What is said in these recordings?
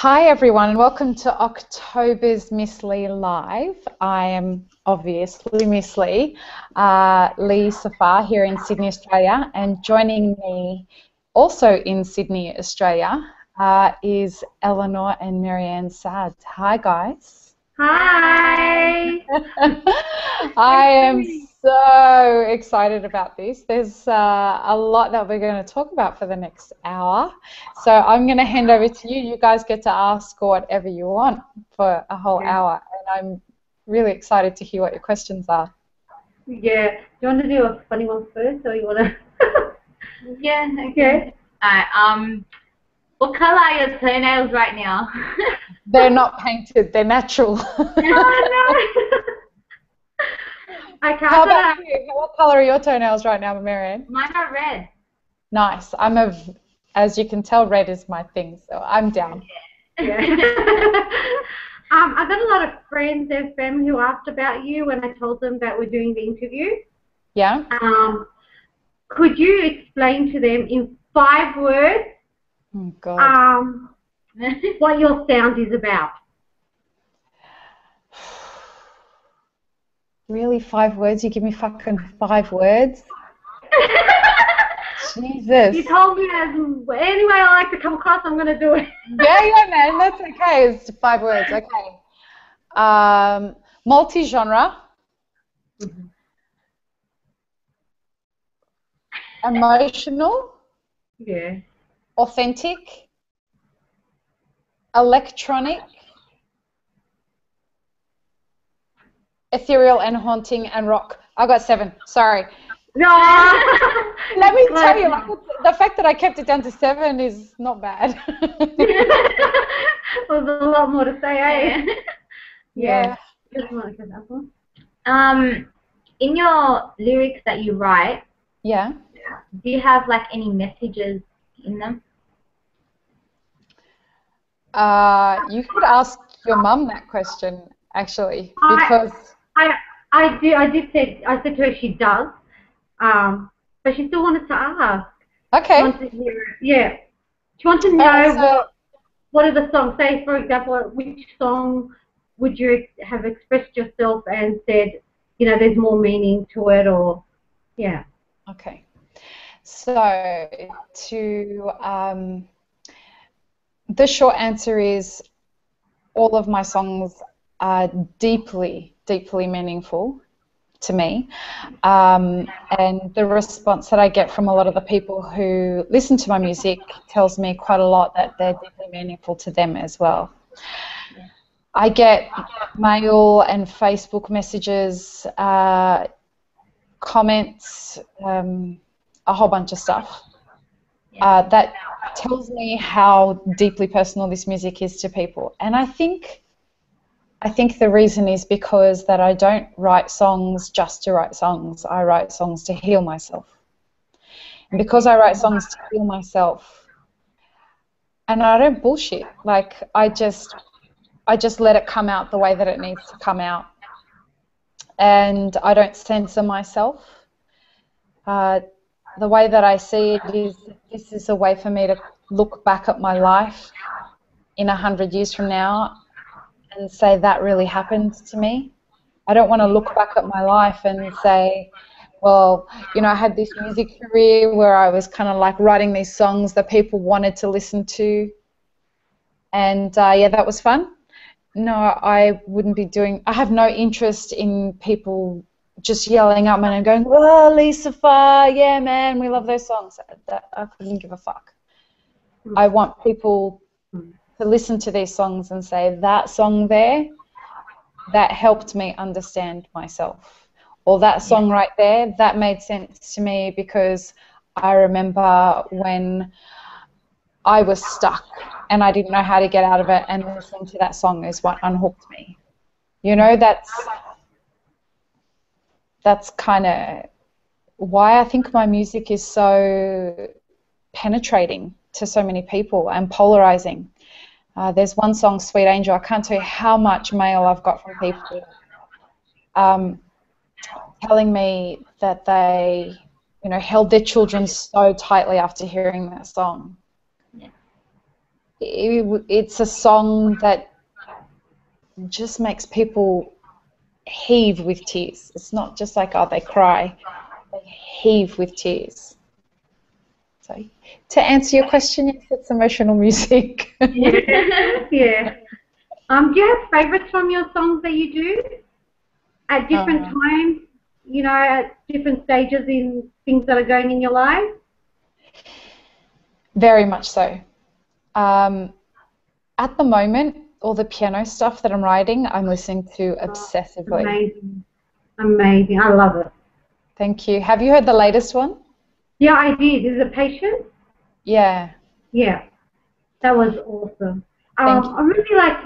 Hi everyone and welcome to October's Miss Lee Live. I am obviously Miss Lee, Lee Safar here in Sydney, Australia, and joining me also in Sydney, Australia is Eleanor and Maryanne Saad. Hi guys. Hi. I am so excited about this. There's a lot that we're going to talk about for the next hour. So I'm going to hand over to you. You guys get to ask whatever you want for a whole hour. And I'm really excited to hear what your questions are. Yeah. Do you want to do a funny one first, or you want to? Yeah, okay. Alright, what colour are your toenails right now? They're not painted, they're natural. Oh, no. Okay, How about you? What colour are your toenails right now, Maryanne? Mine are red. Nice. As you can tell, red is my thing, so I'm down. Yeah. I got a lot of friends and family who asked about you when I told them that we're doing the interview. Yeah? Could you explain to them in 5 words Oh, God. what your sound is about? Really, 5 words? You give me fucking 5 words? Jesus. You told me any way I like to come across, I'm going to do it. Yeah, man, that's okay. It's 5 words, okay. Multi-genre. Mm-hmm. Emotional. Yeah. Authentic. Electronic. Ethereal and haunting and rock. I got 7. Sorry. No. Let me tell you, like, the fact that I kept it down to 7 is not bad. There's a lot more to say, eh? Yeah. In your lyrics that you write, Yeah. do you have like any messages in them? You could ask your mum that question, actually, because I said to her she does, but she still wanted to ask. okay. She wanted to hear it. Yeah. She wanted to know what are the songs. Say, for example, which song would you have expressed yourself and said, you know, there's more meaning to it, or yeah. Okay. So the short answer is all of my songs are deeply, deeply meaningful to me. And the response that I get from a lot of the people who listen to my music tells me quite a lot that they're deeply meaningful to them as well. I get mail and Facebook messages, comments, a whole bunch of stuff that tells me how deeply personal this music is to people. And I think the reason is because that I don't write songs just to write songs. I write songs to heal myself. And because I write songs to heal myself, and I don't bullshit, like I just let it come out the way that it needs to come out. And I don't censor myself. The way that I see it is this is a way for me to look back at my life in 100 years from now and say that really happened to me. I don't want to look back at my life and say, well, you know, I had this music career where I was kind of like writing these songs that people wanted to listen to, and yeah, that was fun. No, I wouldn't be doing. I have no interest in people just yelling at me and going, "Oh, Lee Safar, yeah, man, we love those songs." I couldn't give a fuck. I want people to listen to these songs and say, that song there, that helped me understand myself. Or that song right there, that made sense to me because I remember when I was stuck and I didn't know how to get out of it, and listening to that song is what unhooked me. You know, that's kind of why I think my music is so penetrating to so many people and polarizing. There's one song, Sweet Angel. I can't tell you how much mail I've got from people telling me that they, you know, held their children so tightly after hearing that song. it's a song that just makes people heave with tears. It's not just like, oh, they cry. They heave with tears. So to answer your question, yes, it's emotional music. Yeah. Yeah. Do you have favourites from your songs that you do at different times? You know, at different stages in things that are going in your life? Very much so. At the moment, all the piano stuff that I'm writing, I'm listening to obsessively. Amazing. Amazing. I love it. Thank you. Have you heard the latest one? Yeah, I did. Is it Patience? Yeah. Yeah. That was awesome. Thank you. I really like,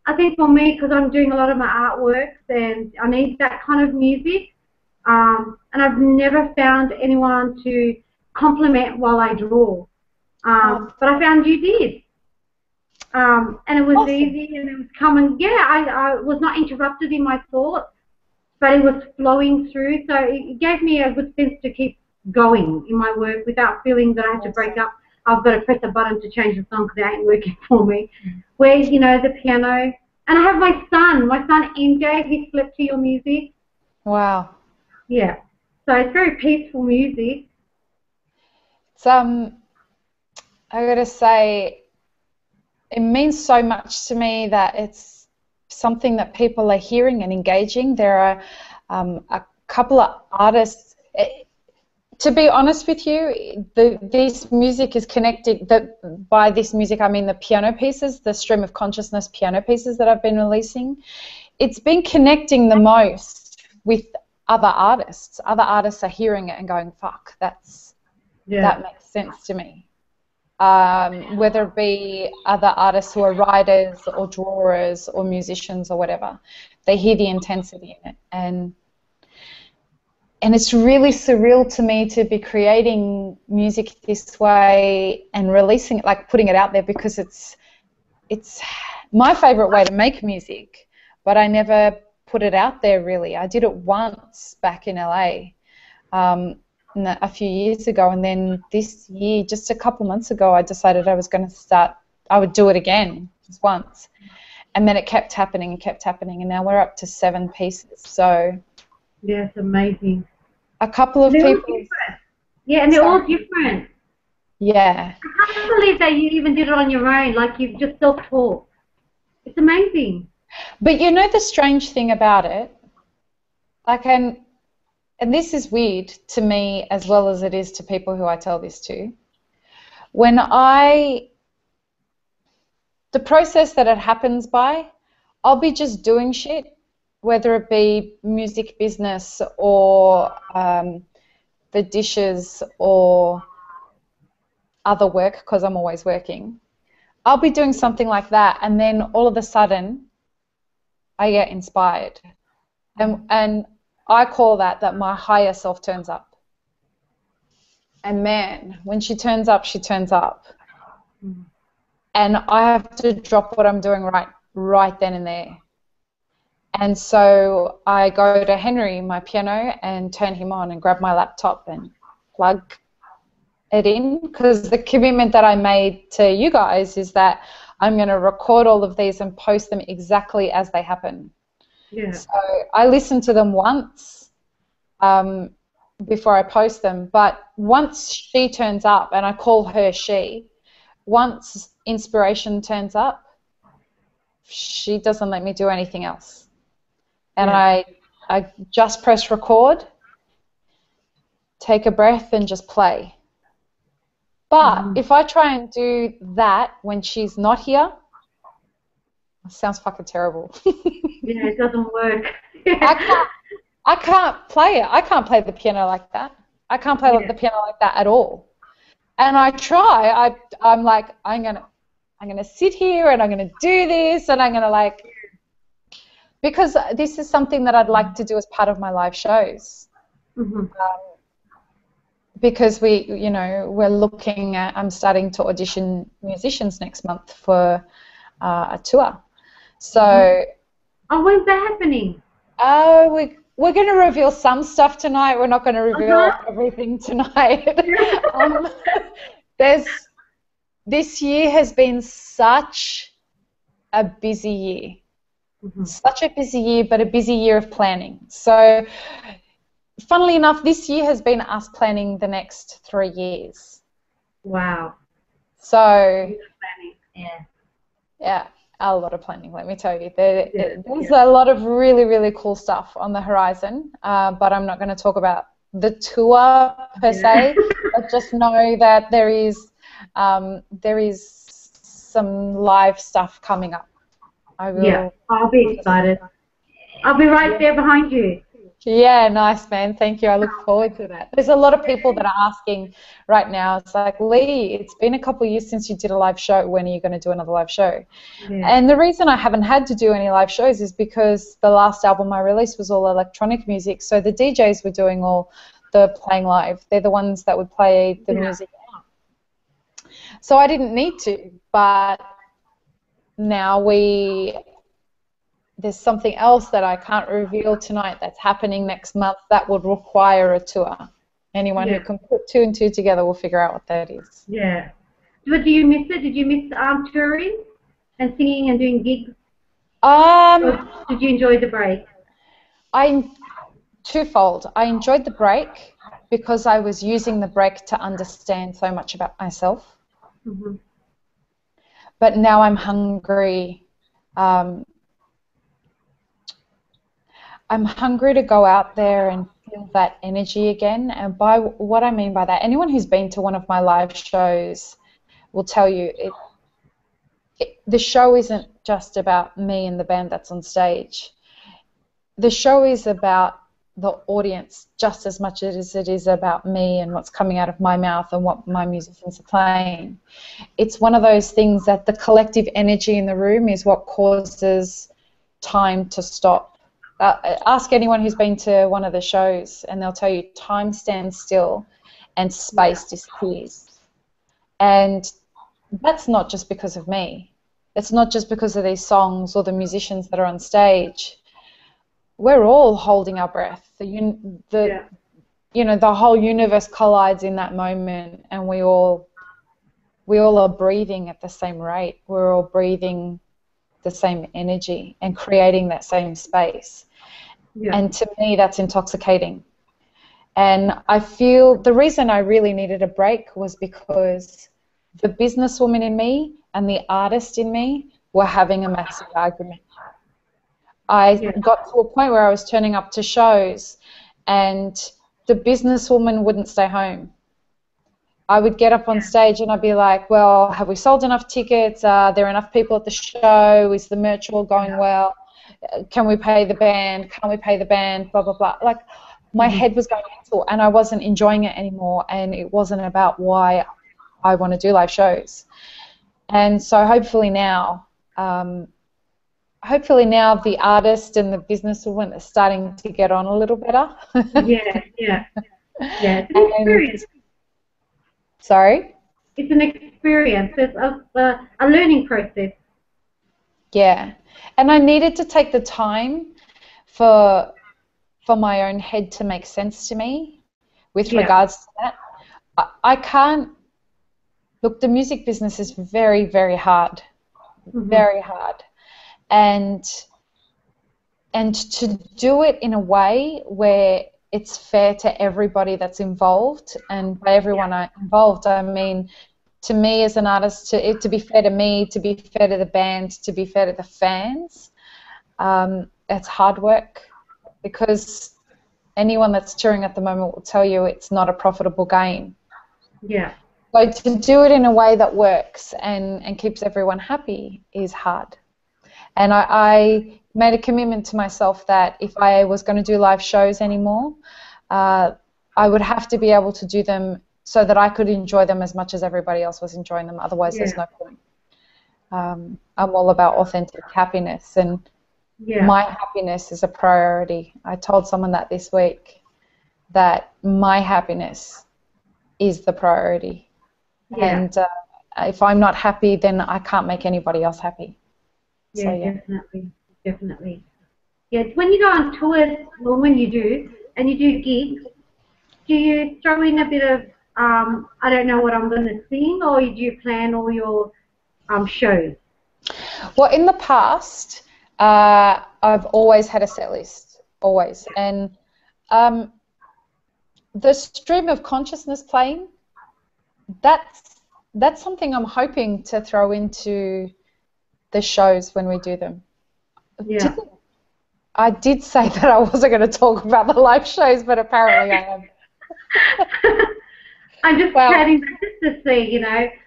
I think for me, because I'm doing a lot of my artworks and I need that kind of music. And I've never found anyone to compliment while I draw. But I found you did. And it was Awesome. easy and it was coming. Yeah, I was not interrupted in my thoughts, but it was flowing through. So it gave me a good sense to keep going in my work without feeling that I have to break up. I've got to press a button to change the song because it ain't working for me. Where, you know, the piano. And I have my son MJ, he flipped to your music. Wow. Yeah. So it's very peaceful music. It's, I gotta say, it means so much to me that it's something that people are hearing and engaging. There are a couple of artists. To be honest with you, this music is connected. By this music, I mean the piano pieces, the stream of consciousness piano pieces that I've been releasing. It's been connecting the most with other artists. Other artists are hearing it and going, "Fuck, that makes sense to me." Whether it be other artists who are writers or drawers or musicians or whatever, they hear the intensity in it, and it's really surreal to me to be creating music this way and releasing it, like putting it out there, because it's my favorite way to make music, but I never put it out there really. I did it once back in LA. A few years ago, and then this year, just a couple months ago, I decided I was going to start, I would do it again, just once. And then it kept happening and kept happening, and now we're up to 7 pieces. So yeah, it's amazing. A couple of people. Yeah, and they're all different. Yeah. I can't believe that you even did it on your own, like you've just self-taught. It's amazing. But you know the strange thing about it, like, and this is weird to me as well as it is to people who I tell this to. The process that it happens by, I'll be just doing shit, whether it be music business or the dishes or other work, because I'm always working. I'll be doing something like that, and then all of a sudden I get inspired. And I call that my higher self turns up. And man, when she turns up, she turns up. Mm. And I have to drop what I'm doing right then and there. And so I go to Henry, my piano, and turn him on and grab my laptop and plug it in, because the commitment that I made to you guys is that I'm going to record all of these and post them exactly as they happen. Yeah. So I listen to them once before I post them, but once she turns up, and I call her she, once inspiration turns up, she doesn't let me do anything else. And yeah. I just press record, take a breath, and just play. But if I try and do that when she's not here, it sounds fucking terrible. Yeah, it doesn't work. I can't play it. I can't play the piano like that. I can't play the piano like that at all. And I try. I'm like, I'm gonna sit here and I'm gonna do this, and I'm gonna because this is something that I'd like to do as part of my live shows. Mm-hmm. Because we're looking at, I'm starting to audition musicians next month for a tour. So. Oh, when's that happening? We're going to reveal some stuff tonight. We're not going to reveal everything tonight. This year has been such a busy year. Such a busy year, but a busy year of planning. So, funnily enough, this year has been us planning the next 3 years. Wow. So, Yeah. A lot of planning, let me tell you. There's a lot of really, really cool stuff on the horizon, but I'm not going to talk about the tour per se, but just know that there is some live stuff coming up. Yeah, I'll be excited. I'll be right there behind you. Yeah, nice, man. Thank you. I look forward to that. There's a lot of people that are asking right now. It's like, Lee, it's been a couple of years since you did a live show. When are you going to do another live show? Yeah. And the reason I haven't had to do any live shows is because the last album I released was all electronic music. So the DJs were doing all the playing live. They're the ones that would play the music out. So I didn't need to, but now there's something else that I can't reveal tonight that's happening next month that would require a tour. Anyone who can put 2 and 2 together will figure out what that is. Yeah. But do you miss it? Did you miss touring and singing and doing gigs? Or did you enjoy the break? Twofold. I enjoyed the break because I was using the break to understand so much about myself. But now I'm hungry. I'm hungry to go out there and feel that energy again. And by what I mean by that, anyone who's been to one of my live shows will tell you the show isn't just about me and the band that's on stage. The show is about the audience just as much as it is about me and what's coming out of my mouth and what my musicians are playing. It's one of those things that the collective energy in the room is what causes time to stop. Ask anyone who's been to one of the shows and they'll tell you time stands still and space disappears. And that's not just because of me. It's not just because of these songs or the musicians that are on stage. We're all holding our breath. The whole universe collides in that moment, and we all are breathing at the same rate. We're all breathing the same energy and creating that same space. And to me, that's intoxicating. And I feel the reason I really needed a break was because the businesswoman in me and the artist in me were having a massive argument. I got to a point where I was turning up to shows and the businesswoman wouldn't stay home. I would get up on stage and I'd be like, well, have we sold enough tickets? Are there enough people at the show? Is the merch all going well? Can we pay the band? Can't we pay the band? Blah, blah, blah. Like, my head was going mental and I wasn't enjoying it anymore, and it wasn't about why I want to do live shows. And so hopefully now the artist and the businesswoman are starting to get on a little better. Yeah. It's an experience. Sorry? It's an experience. It's a learning process. Yeah. And I needed to take the time for my own head to make sense to me with regards to that. I can't... Look, the music business is very, very hard. Very hard. And to do it in a way where it's fair to everybody that's involved, and by everyone involved, I mean to me as an artist, to be fair to me, to be fair to the band, to be fair to the fans, it's hard work, because anyone that's touring at the moment will tell you it's not a profitable game. Yeah. So to do it in a way that works and keeps everyone happy is hard. And I made a commitment to myself that if I was going to do live shows anymore, I would have to be able to do them so that I could enjoy them as much as everybody else was enjoying them. Otherwise, there's no point. I'm all about authentic happiness, and my happiness is a priority. I told someone that this week, that my happiness is the priority. And if I'm not happy, then I can't make anybody else happy. Yeah, definitely. Yeah, when you go on tours, or when you do, and you do gigs, do you throw in a bit of I don't know what I'm going to sing, or do you plan all your shows? Well, in the past, I've always had a set list, always. And the stream of consciousness playing, that's something I'm hoping to throw into the shows when we do them. Yeah. I did say that I wasn't going to talk about the live shows, but apparently I am. I'm just chatting just to see, like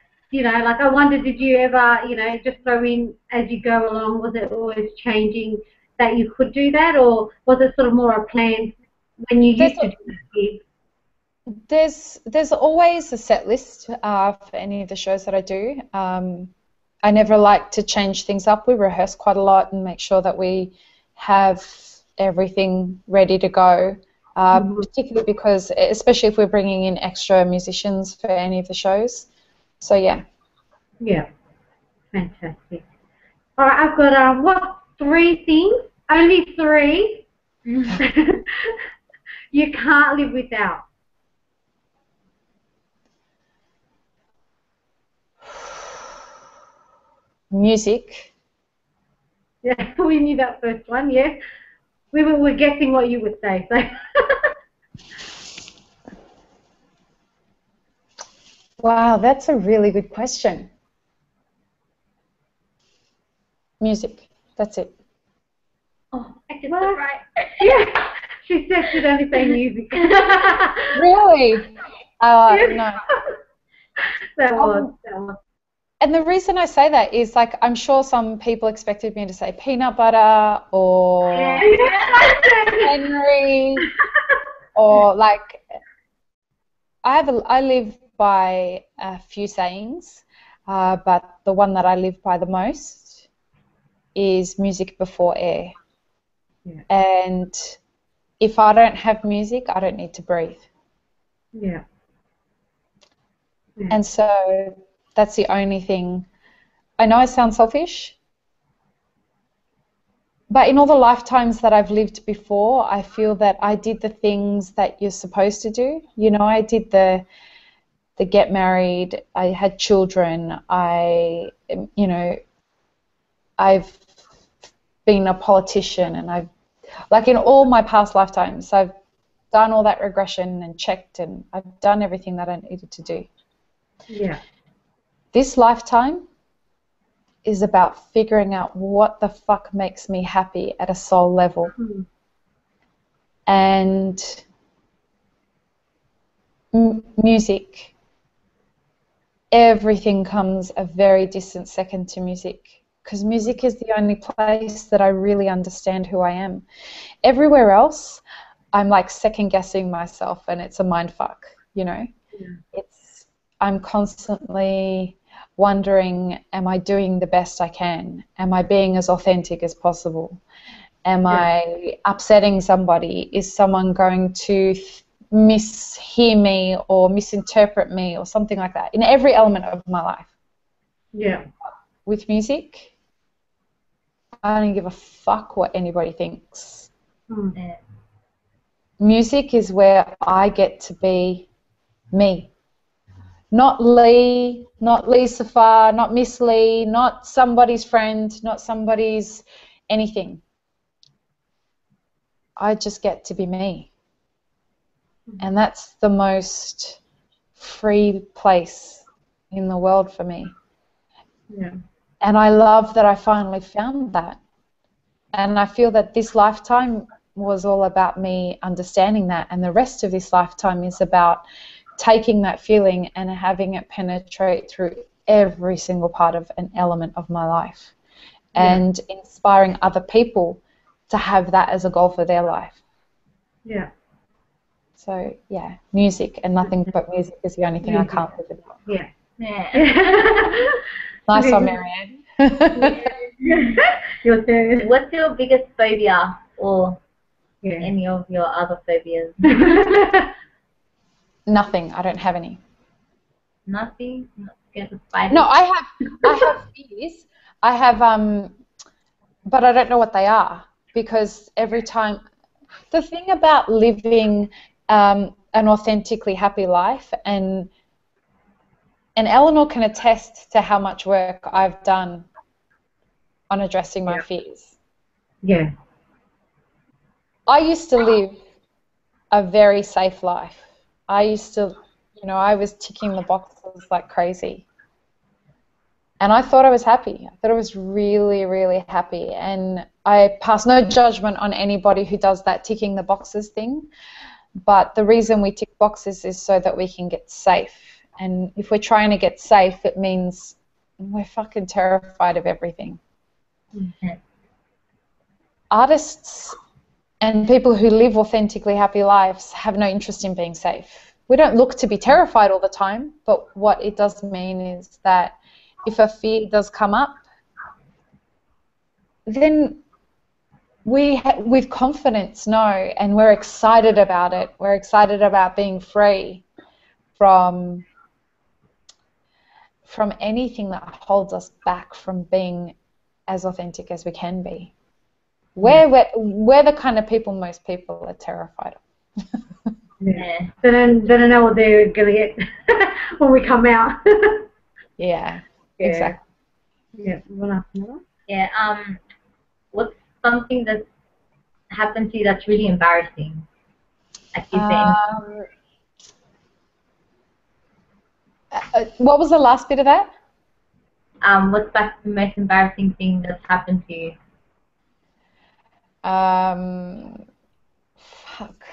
I wonder, did you ever, just throw in as you go along? Was it always changing that you could do that, or was it sort of more a plan when you used to do it? There's always a set list for any of the shows that I do. I never like to change things up. We rehearse quite a lot and make sure that we have everything ready to go. Particularly because, especially if we're bringing in extra musicians for any of the shows. So, yeah. Yeah. Fantastic. All right, I've got, 3 things, only 3, you can't live without. Music. Yeah, we knew that first one, yeah. We were guessing what you would say, so. Wow, that's a really good question. Music. That's it. Oh, I get that right. Yeah, she said she'd only say music. Really? No. That was. And the reason I say that is, like, I'm sure some people expected me to say peanut butter or Henry or, like, I live by a few sayings, but the one that I live by the most is music before air. Yeah. And if I don't have music, I don't need to breathe. Yeah. And so that's the only thing. I know I sound selfish, but in all the lifetimes that I've lived before, I feel that I did the things that you're supposed to do. I did the get married, I had children, I've been a politician, and like in all my past lifetimes, I've done all that regression and checked, and I've done everything that I needed to do. Yeah. This lifetime is about figuring out what the fuck makes me happy at a soul level. And music, everything comes a very distant second to music, because music is the only place that I really understand who I am. Everywhere else, I'm like second guessing myself, and it's a mind fuck, Yeah. I'm constantly wondering, am I doing the best I can? Am I being as authentic as possible? Am I upsetting somebody? Is someone going to mishear me or misinterpret me or something like that? In every element of my life. Yeah. With music, I don't give a fuck what anybody thinks. Music is where I get to be me. Not Lee, Safar, not Miss Lee, not somebody's friend, not somebody's anything. I just get to be me. And that's the most free place in the world for me. Yeah. And I love that I finally found that. And I feel that this lifetime was all about me understanding that, and the rest of this lifetime is about taking that feeling and having it penetrate through every single part of an element of my life, and inspiring other people to have that as a goal for their life. Yeah. So, yeah, music and nothing but music is the only thing I can't live without. Yeah. Nice one, Maryanne. Your turn. What's your biggest phobia, or any of your other phobias? Nothing. I don't have any. Nothing? Not scared of spiders? No, I have fears. I have, but I don't know what they are, because every time, the thing about living an authentically happy life, and Eleanor can attest to how much work I've done on addressing my fears. Yeah. I used to live a very safe life. I used to, I was ticking the boxes like crazy. And I thought I was happy. I thought I was really, really happy. And I pass no judgment on anybody who does that ticking the boxes thing. But the reason we tick boxes is so that we can get safe. And if we're trying to get safe, it means we're fucking terrified of everything. Mm-hmm. Artists and people who live authentically happy lives have no interest in being safe. We don't look to be terrified all the time, but what it does mean is that if a fear does come up, then we with confidence know, and we're excited about it. We're excited about being free from anything that holds us back from being as authentic as we can be. We're the kind of people most people are terrified of. Yeah. They don't know what they're going to get when we come out. Yeah, exactly. Yeah. Yeah. What's something that's happened to you that's really embarrassing? Like you think. What was the last bit of that? What's the most embarrassing thing that's happened to you? Fuck.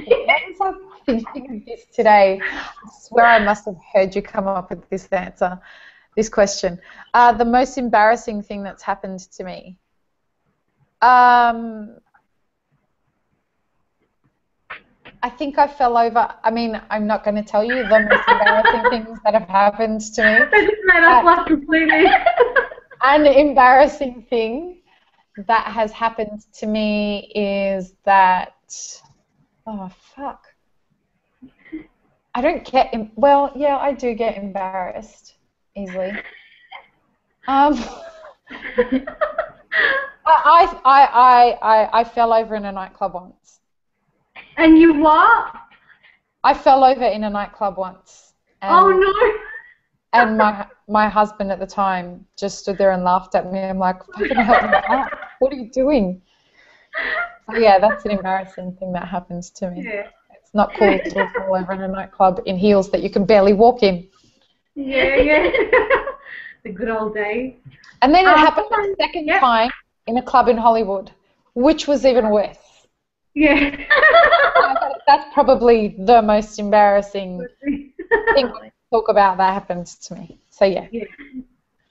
What was I thinking of this today? I swear I must have heard you come up with this answer, this question. The most embarrassing thing that's happened to me. I think I fell over. I mean, I'm not going to tell you the most embarrassing things that have happened to me. I just made us laugh completely. An embarrassing thing that has happened to me is that, oh, fuck. I don't get, well, yeah, I do get embarrassed easily. I fell over in a nightclub once. And you what? I fell over in a nightclub once. Oh no! And my husband at the time just stood there and laughed at me. I'm like, fucking help me out. What are you doing? So yeah, that's an embarrassing thing that happens to me. Yeah. It's not cool to fall over in a nightclub in heels that you can barely walk in. Yeah. The good old days. And then it happened a second time in a club in Hollywood, which was even worse. Yeah. That's probably the most embarrassing thing to talk about that happens to me. So yeah.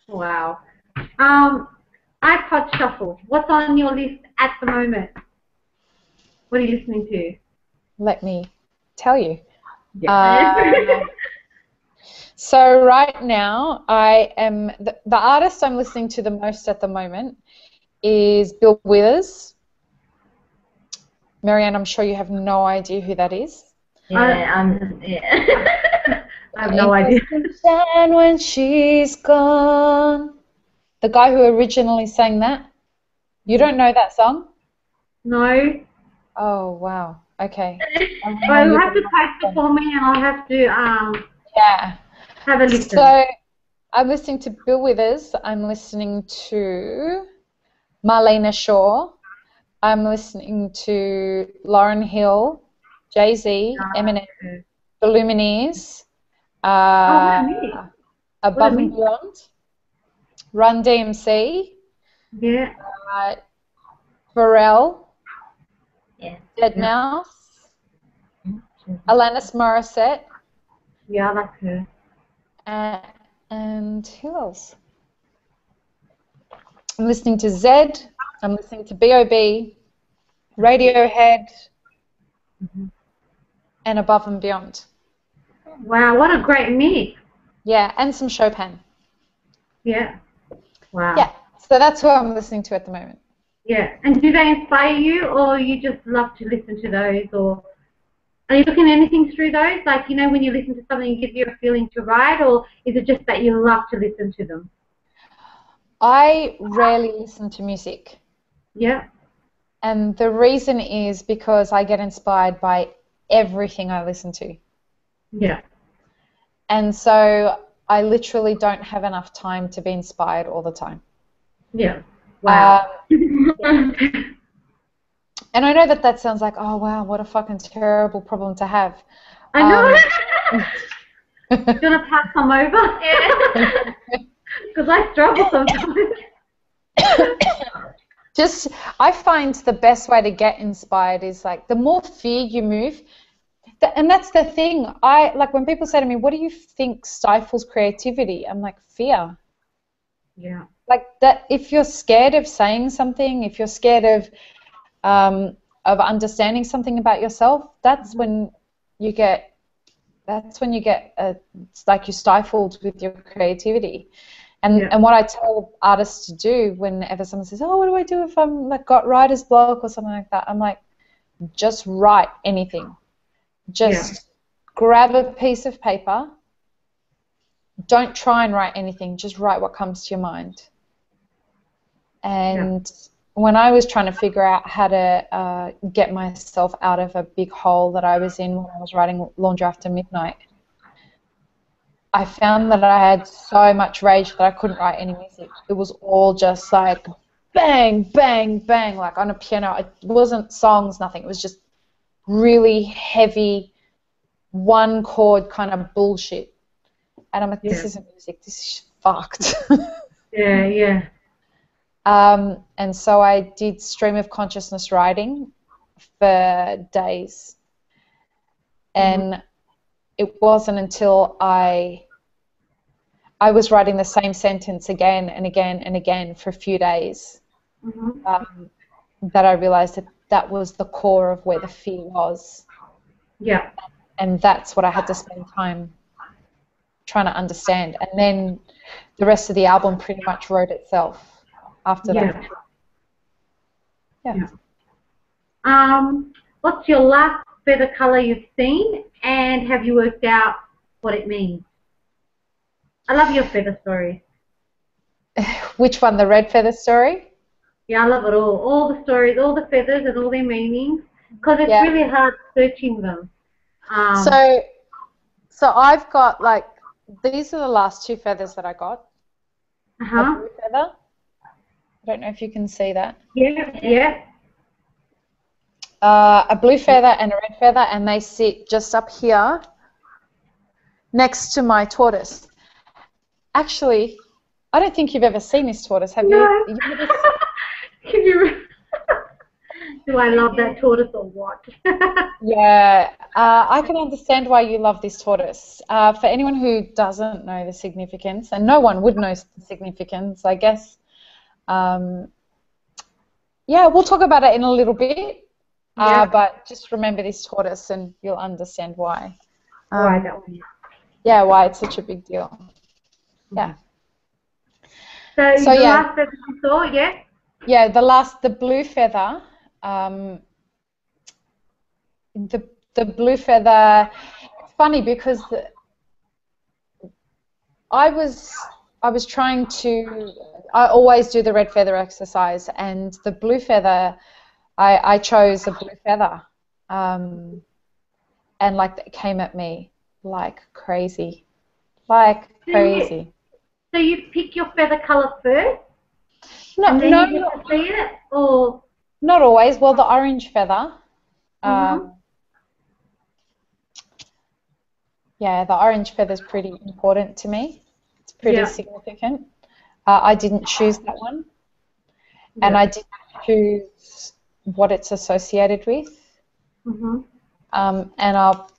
Wow. iPod Shuffle. What's on your list at the moment? What are you listening to? Let me tell you. Yeah. So right now, I am the artist I'm listening to the most at the moment is Bill Withers. Maryanne, I'm sure you have no idea who that is. Yeah, I have no idea. And when she's gone. The guy who originally sang that. You don't know that song? No. Oh, wow. Okay. I'll have to type it for me and I'll have to have a listen. So I'm listening to Bill Withers. I'm listening to Marlena Shaw. I'm listening to Lauryn Hill, Jay-Z, Eminem, The Lumineers, Above and Beyond, Run DMC, Pharrell, Dead Mouse, Alanis Morissette. Yeah, that's her. And who else? I'm listening to Zed. I'm listening to B.O.B., Radiohead, and Above and Beyond. Wow, what a great mix. Yeah, and some Chopin. Yeah. Wow. Yeah, so that's who I'm listening to at the moment. Yeah, and do they inspire you, or you just love to listen to those, or are you looking at anything through those? Like, you know, when you listen to something, it gives you a feeling to write, or is it just that you love to listen to them? I rarely listen to music. Yeah. And the reason is because I get inspired by everything I listen to. Yeah. And so I literally don't have enough time to be inspired all the time. Yeah. Wow. And I know that sounds like, oh, wow, what a fucking terrible problem to have. I know. Do you want to pass some over? Yeah. Because I struggle sometimes. I find the best way to get inspired is like the more fear you move, and that's the thing. Like when people say to me, what do you think stifles creativity? I'm like, fear. Yeah. Like that, if you're scared of saying something, if you're scared of understanding something about yourself, that's when you get it's like you're stifled with your creativity. And what I tell artists to do whenever someone says, oh, what do I do if I'm like got writer's block or something like that? I'm like, just write anything. Just grab a piece of paper. Don't try and write anything. Just write what comes to your mind. And when I was trying to figure out how to get myself out of a big hole that I was in when I was writing Laundry After Midnight, I found that I had so much rage that I couldn't write any music. It was all just like bang, bang, bang, like on a piano. It wasn't songs, nothing. It was just really heavy, one chord kind of bullshit. And I'm like, this isn't music. This is fucked. Yeah. And so I did stream of consciousness writing for days. And it wasn't until I was writing the same sentence again and again and again for a few days that I realized that was the core of where the fear was. Yeah. And that's what I had to spend time trying to understand. And then the rest of the album pretty much wrote itself after that. Yeah. What's your last feather colour you've seen, and have you worked out what it means? I love your feather stories. Which one, the red feather story? Yeah, I love it all. All the stories, all the feathers and all their meanings, because it's really hard searching them. So I've got, like, these are the last two feathers that I got. A blue feather. I don't know if you can see that. Yeah. A blue feather and a red feather, and they sit just up here next to my tortoise. Actually, I don't think you've ever seen this tortoise, have you? Do I love that tortoise or what? Yeah, I can understand why you love this tortoise. For anyone who doesn't know the significance, and no one would know the significance, I guess, we'll talk about it in a little bit. But just remember this tortoise and you'll understand why. Why that one? Yeah, why it's such a big deal. Yeah. So the last feather you saw, Yeah, the blue feather. The blue feather. It's funny because I was trying to. I always do the red feather exercise, and the blue feather. I chose a blue feather, and like it came at me like crazy, So you pick your feather colour first, and then you get to see it, or not always. Well, the orange feather. The orange feather is pretty important to me. It's pretty significant. I didn't choose that one, and I didn't choose what it's associated with. And I'll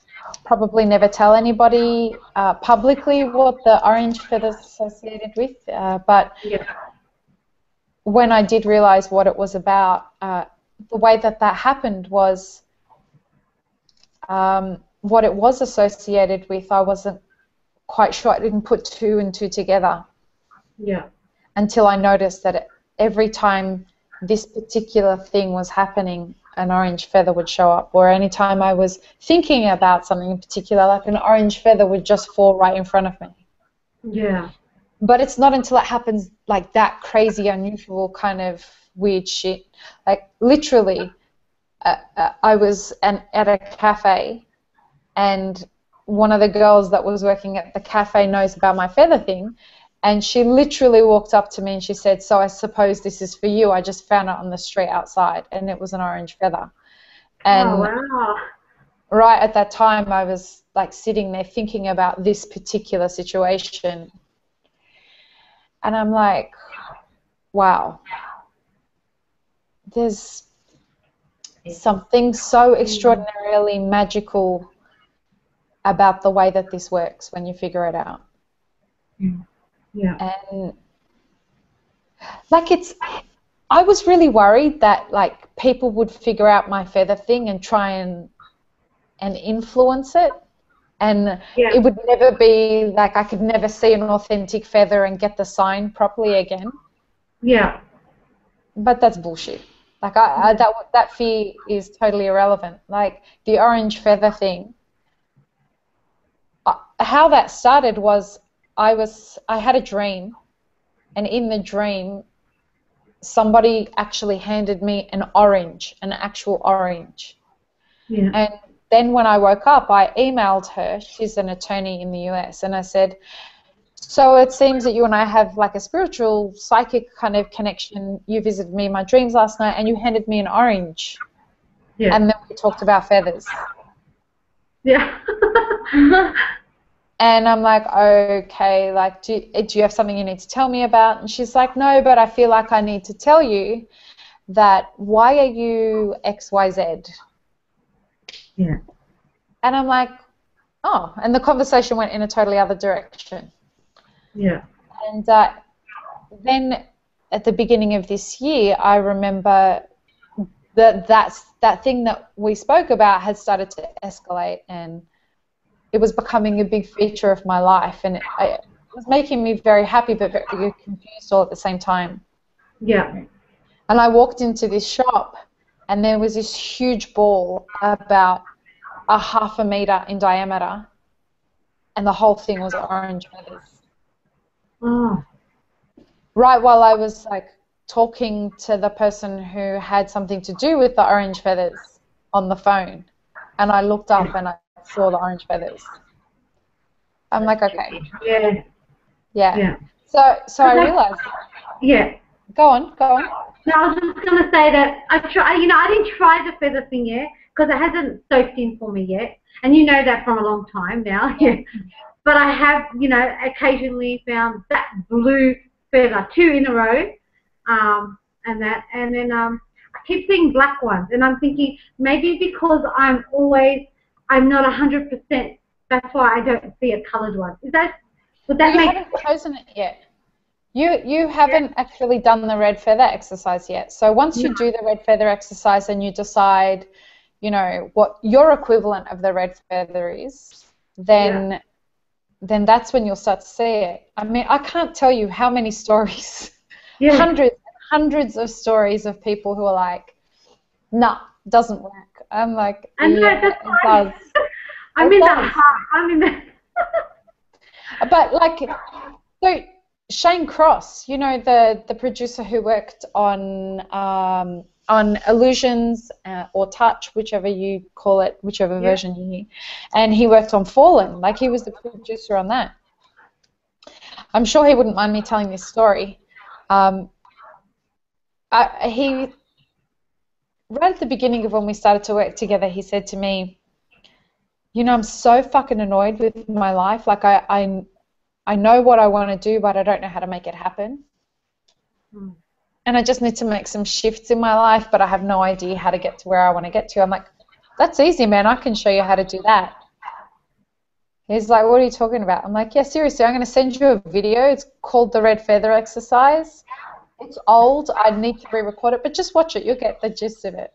probably never tell anybody publicly what the orange feather is associated with. But when I did realize what it was about, the way that happened was what it was associated with, I wasn't quite sure. I didn't put two and two together until I noticed that every time this particular thing was happening, an orange feather would show up, or anytime I was thinking about something in particular, like an orange feather would just fall right in front of me. Yeah. But it's not until it happens like that crazy, unusual kind of weird shit. Like literally, I was at a cafe and one of the girls that was working at the cafe knows about my feather thing, and she literally walked up to me and she said, "So I suppose this is for you. I just found it on the street outside," and it was an orange feather. And oh, wow. right at that time, I was like sitting there thinking about this particular situation, and I'm like, wow, there's something so extraordinarily magical about the way that this works when you figure it out. Yeah. And like I was really worried that like people would figure out my feather thing and try and influence it, and it would never be like I could never see an authentic feather and get the sign properly again. Yeah. But that's bullshit. Like that fear is totally irrelevant. Like the orange feather thing, how that started was I had a dream, and in the dream somebody actually handed me an actual orange. Yeah. And then when I woke up, I emailed her. She's an attorney in the US, and I said, "So it seems that you and I have like a spiritual, psychic kind of connection. You visited me in my dreams last night, and you handed me an orange." Yeah. And then we talked about feathers. Yeah. And I'm like, okay, like, do you have something you need to tell me about? And she's like, no, but I feel like I need to tell you that why are you X, Y, Z? Yeah. And I'm like, oh, and the conversation went in a totally other direction. Yeah. And then at the beginning of this year, I remember that thing that we spoke about had started to escalate, and it was becoming a big feature of my life, and it was making me very happy but very confused all at the same time. Yeah. And I walked into this shop, and there was this huge ball about a 1/2 meter in diameter, and the whole thing was orange feathers. Oh. Right while I was like talking to the person who had something to do with the orange feathers on the phone, and I looked up and I saw the orange feathers. I'm like, okay. Yeah. Yeah. So I realized. Yeah. Go on. No, I was just going to say that I didn't try the feather thing yet because it hasn't soaked in for me yet. And you know that from a long time now. Yeah. But I have, occasionally found that blue feather, 2 in a row. And then I keep seeing black ones. And I'm thinking maybe because I'm not 100%, that's why I don't see a coloured one. Would that you make sense? You haven't chosen it yet. You haven't actually done the red feather exercise yet. So once you do the red feather exercise and you decide, what your equivalent of the red feather is, then that's when you'll start to see it. I mean, I can't tell you how many stories, hundreds of stories of people who are like, nah, doesn't work. I'm like, yeah, it does. I'm in that. But like, so Shane Cross, the producer who worked on Illusions or Touch, whichever you call it, whichever version you hear, and he worked on Fallen. Like, he was the producer on that. I'm sure he wouldn't mind me telling this story. He, right at the beginning of when we started to work together, he said to me, I'm so fucking annoyed with my life. Like, I know what I want to do, but I don't know how to make it happen. And I just need to make some shifts in my life, but I have no idea how to get to where I want to get to. I'm like, that's easy, man. I can show you how to do that. He's like, what are you talking about? I'm like, yeah, seriously, I'm going to send you a video. It's called the Red Feather Exercise. It's old. I need to re-record it, but just watch it. You'll get the gist of it.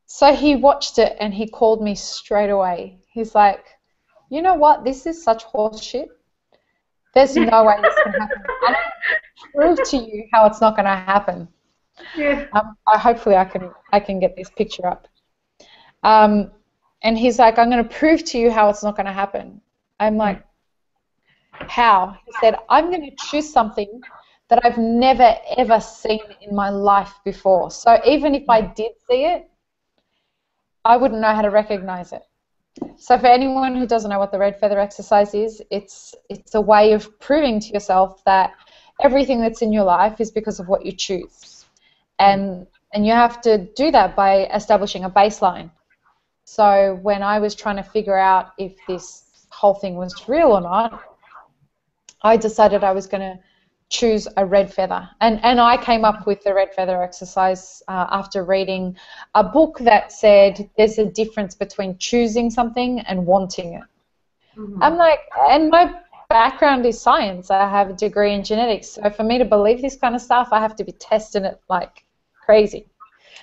So he watched it, and he called me straight away. He's like, you know what? This is such horse shit. There's no way this can happen. I'm going to prove to you how it's not going to happen. Yeah. Hopefully I can get this picture up. And he's like, I'm going to prove to you how it's not going to happen. I'm like, how? He said, I'm going to choose something that I've never, ever seen in my life before. So even if I did see it, I wouldn't know how to recognize it. So for anyone who doesn't know what the red feather exercise is, it's a way of proving to yourself that everything that's in your life is because of what you choose. And you have to do that by establishing a baseline. So when I was trying to figure out if this whole thing was real or not, I decided I was going to choose a red feather. And I came up with the red feather exercise after reading a book that said there's a difference between choosing something and wanting it. I'm like, and my background is science. I have a degree in genetics. So for me to believe this kind of stuff, I have to be testing it like crazy.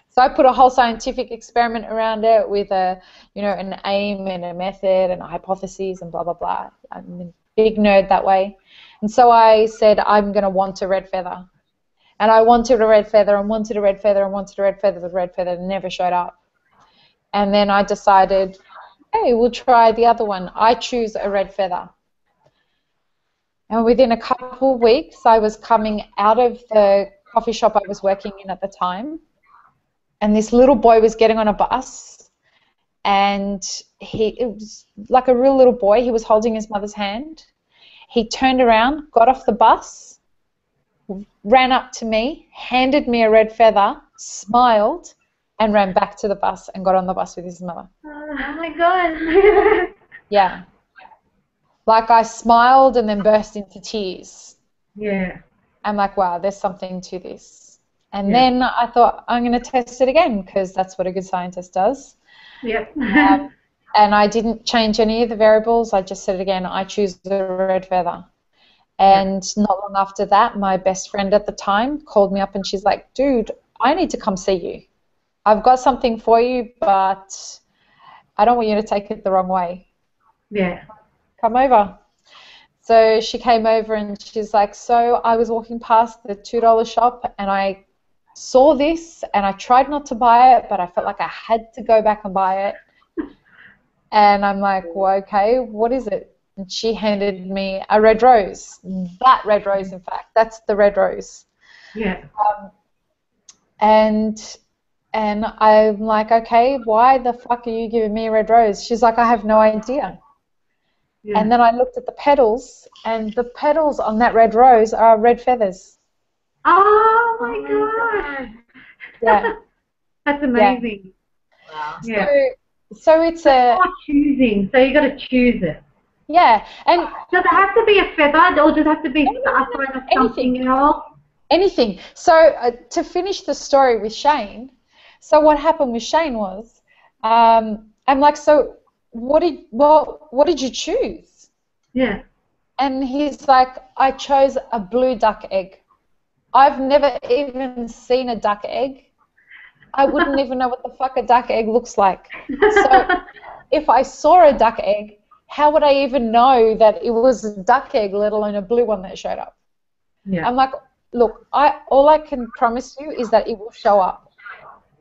So I put a whole scientific experiment around it with a, an aim and a method and a hypothesis and blah, blah, blah. I'm a big nerd that way. And so I said, I'm going to want a red feather. And I wanted a red feather and wanted a red feather and wanted a red feather. The red feather never showed up. And then I decided, hey, we'll try the other one. I choose a red feather. And within a couple of weeks, I was coming out of the coffee shop I was working in at the time. And this little boy was getting on a bus. And it was like a real little boy. He was holding his mother's hand. He turned around, got off the bus, ran up to me, handed me a red feather, smiled, and ran back to the bus and got on the bus with his mother. Oh my God. Yeah. Like I smiled and then burst into tears. Yeah. I'm like, wow, there's something to this. And then I thought, I'm going to test it again because that's what a good scientist does. Yep. And I didn't change any of the variables. I just said it again, I choose the red feather. And not long after that, my best friend at the time called me up and she's like, dude, I need to come see you. I've got something for you, but I don't want you to take it the wrong way. Yeah. Come over. So she came over and she's like, so I was walking past the $2 shop and I saw this and I tried not to buy it, but I felt like I had to go back and buy it. And I'm like, well, okay, what is it? And she handed me a red rose. That red rose, in fact. That's the red rose. Yeah. And I'm like, okay, why the fuck are you giving me a red rose? She's like, I have no idea. Yeah. And then I looked at the petals, and the petals on that red rose are red feathers. Oh, my God. Yeah. That's amazing. Yeah. Wow. Yeah. So it's choosing. So you got to choose it. Yeah, and does it have to be a feather, or does it have to be something else? Anything. So to finish the story with Shane, so what happened with Shane was, I'm like, so what did you choose? Yeah. And he's like, I chose a blue duck egg. I've never even seen a duck egg. I wouldn't even know what the fuck a duck egg looks like. So if I saw a duck egg, how would I even know that it was a duck egg, let alone a blue one that showed up? Yeah. I'm like, look, all I can promise you is that it will show up.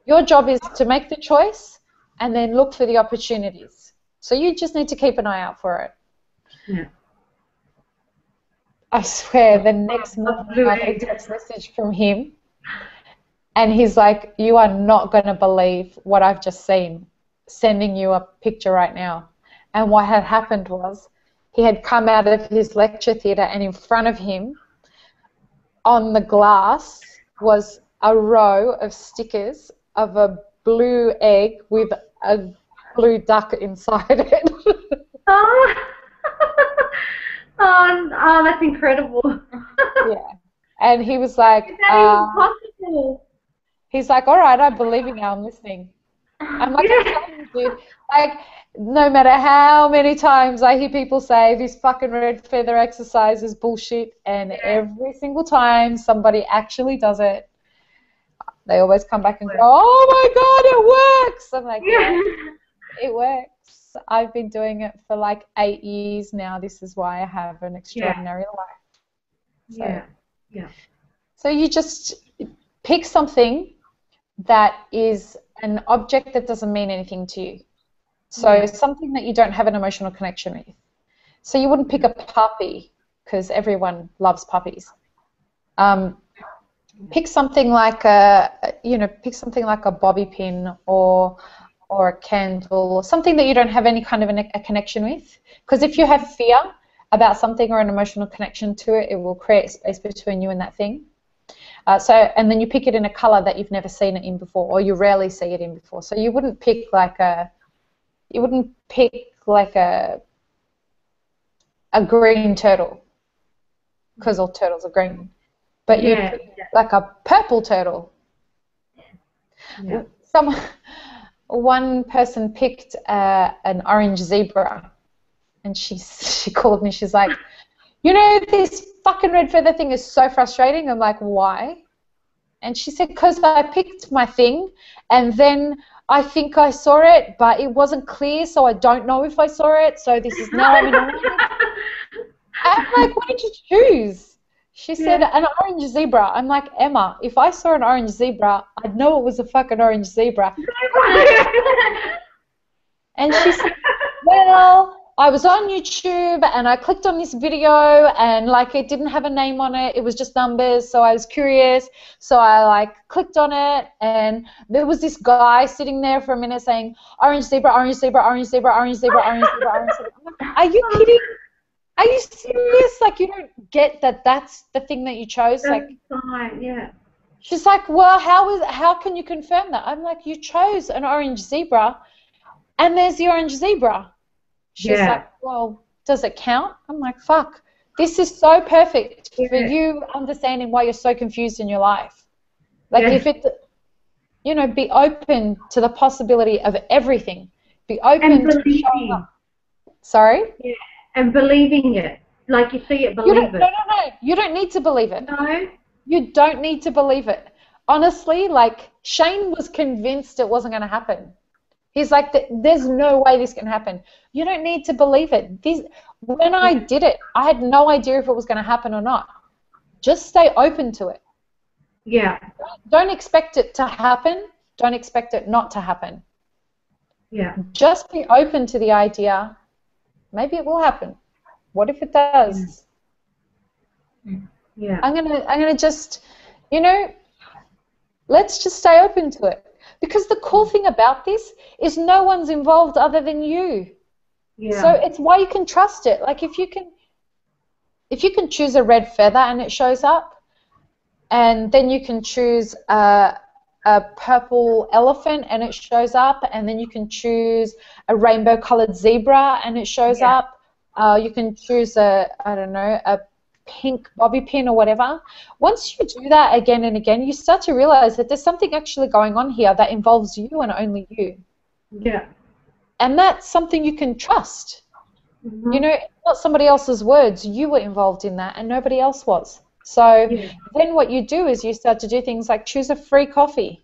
Your job is to make the choice and then look for the opportunities. So you just need to keep an eye out for it. Yeah. I swear, the next morning I got a text message from him. And he's like, you are not going to believe what I've just seen, sending you a picture right now. And what had happened was he had come out of his lecture theatre and in front of him on the glass was a row of stickers of a blue egg with a blue duck inside it. Oh, that's incredible. Yeah. And he was like, is that even possible? He's like, all right, I believe you now, I'm listening. I'm like, I'm telling you, dude, like, no matter how many times I hear people say this fucking red feather exercise is bullshit, and every single time somebody actually does it, they always come back and go, oh my God, it works. I'm like, yeah, it works. I've been doing it for like 8 years now. This is why I have an extraordinary life. So, so you just pick something that is an object that doesn't mean anything to you. So something that you don't have an emotional connection with. So you wouldn't pick a puppy because everyone loves puppies. Pick something like pick something like a bobby pin or or a candle or something that you don't have any kind of a connection with. Because if you have fear about something or an emotional connection to it, it will create space between you and that thing. And then you pick it in a color that you've never seen it in before, or you rarely see it in before. So you wouldn't pick like a green turtle, because all turtles are green. But you pick like a purple turtle. Yeah. One person picked an orange zebra, and she called me. She's like, you know, this fucking red feather thing is so frustrating. I'm like, why? And she said, because I picked my thing, and then I think I saw it, but it wasn't clear, so I don't know if I saw it. So this is now I'm in orange. I'm like, what did you choose? She said, an orange zebra. I'm like, Emma, if I saw an orange zebra, I'd know it was a fucking orange zebra. And she said, well, I was on YouTube and I clicked on this video and like it didn't have a name on it. It was just numbers. So I was curious. So I like clicked on it and there was this guy sitting there for a minute saying, orange zebra, orange zebra, orange zebra, orange zebra, orange zebra, orange zebra. I'm like, are you kidding? Are you serious? Like, you don't get that that's the thing that you chose? That's like, fine, yeah. She's like, well, how can you confirm that? I'm like, you chose an orange zebra, and there's the orange zebra. She's like, well, does it count? I'm like, fuck. This is so perfect for you understanding why you're so confused in your life. Like, if it, you know, be open to the possibility of everything. Be open to showing up. Sorry? Yeah. And believing it. Like you see it, believe it. No. You don't need to believe it. No. You don't need to believe it. Honestly, like, Shane was convinced it wasn't going to happen. He's like, there's no way this can happen. You don't need to believe it. When I did it, I had no idea if it was going to happen or not. Just stay open to it. Yeah. Don't expect it to happen. Don't expect it not to happen. Yeah. Just be open to the idea. Maybe it will happen. What if it does? Yeah. I'm gonna just, you know, let's just stay open to it. Because the cool thing about this is no one's involved other than you. Yeah. So it's why you can trust it. Like, if you can choose a red feather and it shows up, and then you can choose a purple elephant and it shows up, and then you can choose a rainbow colored zebra and it shows up. You can choose a pink bobby pin or whatever. Once you do that again and again, you start to realize that there's something actually going on here that involves you and only you. Yeah. And that's something you can trust. Mm-hmm. You know, it's not somebody else's words. You were involved in that and nobody else was. So then what you do is you start to do things like choose a free coffee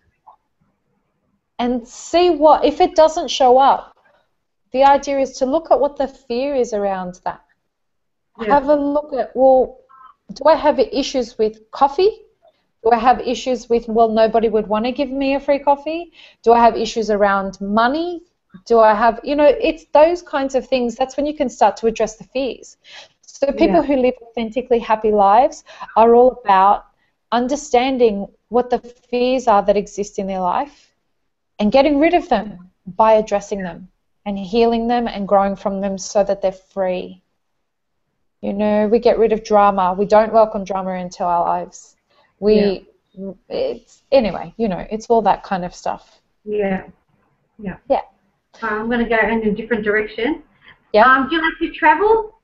and see what, if it doesn't show up, the idea is to look at what the fear is around that. Have a look at, well, do I have issues with coffee? Do I have issues with, well, nobody would want to give me a free coffee? Do I have issues around money? Do I have, you know, it's those kinds of things. That's when you can start to address the fears. So people who live authentically happy lives are all about understanding what the fears are that exist in their life and getting rid of them by addressing them and healing them and growing from them so that they're free. You know, we get rid of drama. We don't welcome drama into our lives. It's, anyway, you know, it's all that kind of stuff. Yeah. I'm going to go in a different direction. Do you like to travel?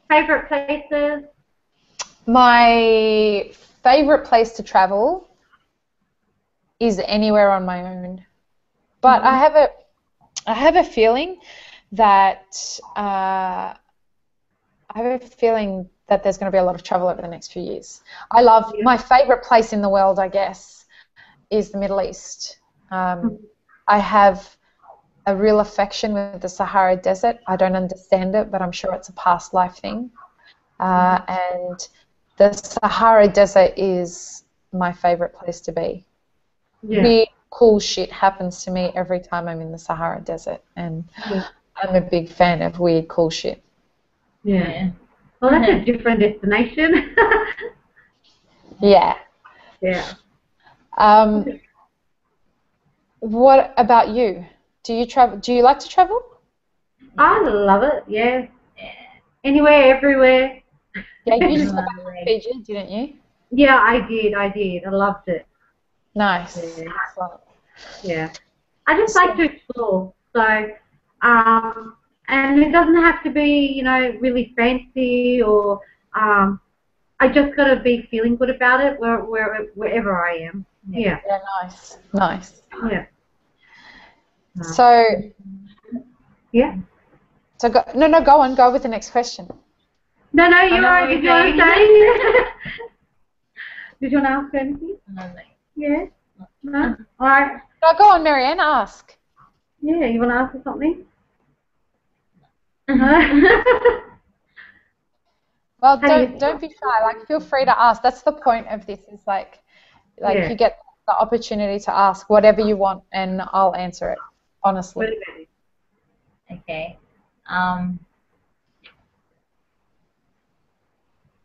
Favorite places? My favorite place to travel is anywhere on my own. But I have a feeling that there's going to be a lot of travel over the next few years. I love, my favorite place in the world, I guess, is the Middle East. I have a real affection with the Sahara Desert. I don't understand it, but I'm sure it's a past life thing. And the Sahara Desert is my favorite place to be. Weird, cool shit happens to me every time I'm in the Sahara Desert, and I'm a big fan of weird, cool shit. Yeah. Well, that's a different destination. Yeah. Yeah. What about you? Do you travel? Do you like to travel? I love it. Yeah. Anywhere, everywhere. Yeah, you just got back from Fiji, didn't you? Yeah, I did. I loved it. Nice. Yeah. Excellent. Yeah. I just like to explore. So, and it doesn't have to be, really fancy or, I just got to be feeling good about it wherever I am. Yeah. Yeah, nice. Nice. Yeah. So, Yeah. so go on. Go with the next question. No, you are. Did you want to say? Did you want to ask anything? No. Yeah. No. All right. No, go on, Maryanne. Ask. Yeah. You want to ask her something? Well, don't be shy. Like, feel free to ask. That's the point of this. Is like Yeah. you get the opportunity to ask whatever you want, and I'll answer it honestly. Okay.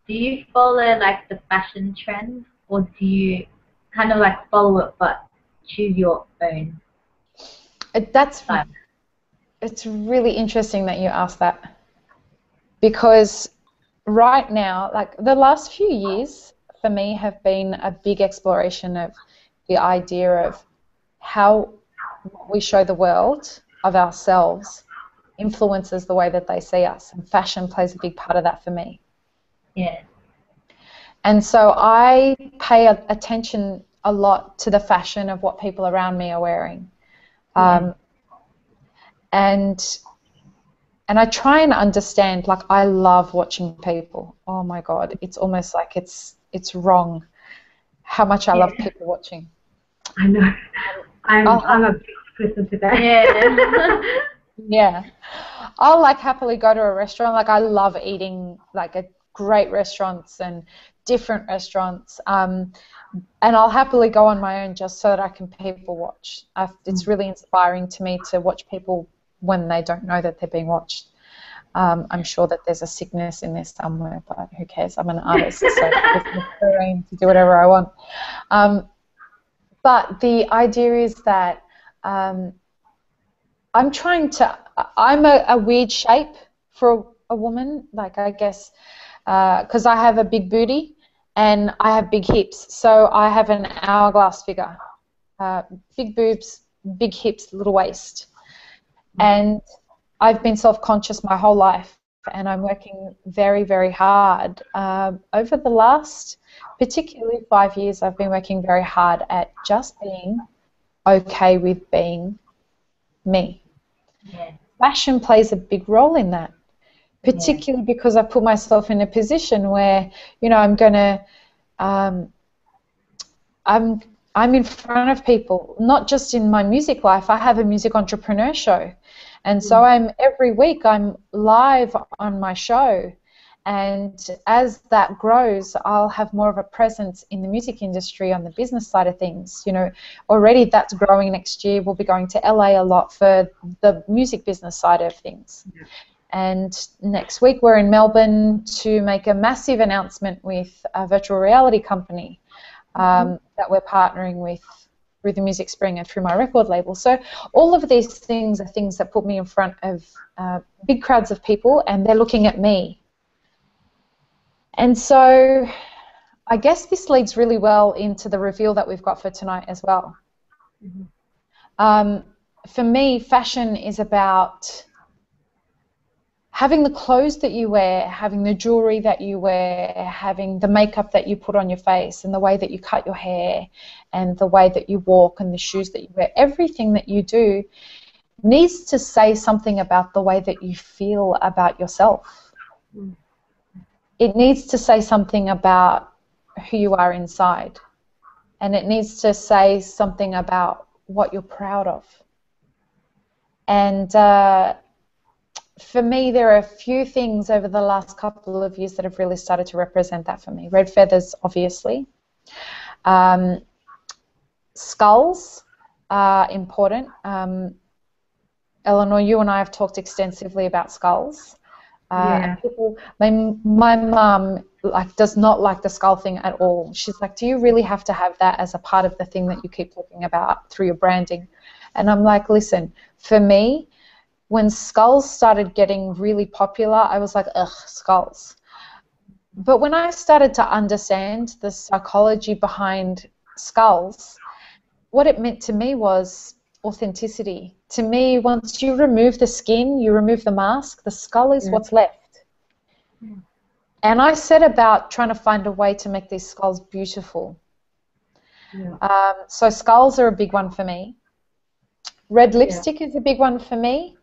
Do you follow like the fashion trends, or do you kind of like follow it but choose your own style? It's really interesting that you asked that, because right now, like the last few years for me have been a big exploration of the idea of how we show the world of ourselves influences the way that they see us, and fashion plays a big part of that for me. Yeah. And so I pay attention a lot to the fashion of what people around me are wearing. And I try and understand, like, I love watching people. Oh my God, it's almost like it's wrong how much I love people watching. I know. I'm a big person to that. Yeah. Yeah. I'll like happily go to a restaurant. Like, I love eating like at great restaurants and different restaurants. And I'll happily go on my own just so that I can people watch. It's really inspiring to me to watch people when they don't know that they're being watched. I'm sure that there's a sickness in there somewhere, but who cares? I'm an artist, so it's free to do whatever I want. But the idea is that I'm a weird shape for a woman, like, I guess, because I have a big booty and I have big hips, so I have an hourglass figure. Big boobs, big hips, little waist. And I've been self-conscious my whole life, and I'm working very, very hard. Over the last, particularly 5 years, I've been working very hard at just being okay with being me. Yeah. Fashion plays a big role in that, particularly because I put myself in a position where, I'm going to, I'm in front of people, not just in my music life. I have a music entrepreneur show. And so every week I'm live on my show. And as that grows, I'll have more of a presence in the music industry on the business side of things. Already that's growing next year. We'll be going to LA a lot for the music business side of things. Yeah. And next week we're in Melbourne to make a massive announcement with a virtual reality company that we're partnering with through the Music Spring and through my record label. So all of these things are things that put me in front of big crowds of people, and they're looking at me. And so I guess this leads really well into the reveal that we've got for tonight as well. For me, fashion is about having the clothes that you wear, having the jewelry that you wear, having the makeup that you put on your face, and the way that you cut your hair, and the way that you walk, and the shoes that you wear. Everything that you do needs to say something about the way that you feel about yourself. It needs to say something about who you are inside, and it needs to say something about what you're proud of. And for me, there are a few things over the last couple of years that have really started to represent that for me. Red feathers, obviously. Skulls are important. Eleanor, you and I have talked extensively about skulls. And people, my mum does not like the skull thing at all. She's like, do you really have to have that as a part of the thing that you keep talking about through your branding? And I'm like, listen, for me, when skulls started getting really popular, I was like, ugh, skulls. But when I started to understand the psychology behind skulls, what it meant to me was authenticity. To me, once you remove the skin, you remove the mask, the skull is what's left. Yeah. And I set about trying to find a way to make these skulls beautiful. Yeah. So skulls are a big one for me. Red lipstick is a big one for me.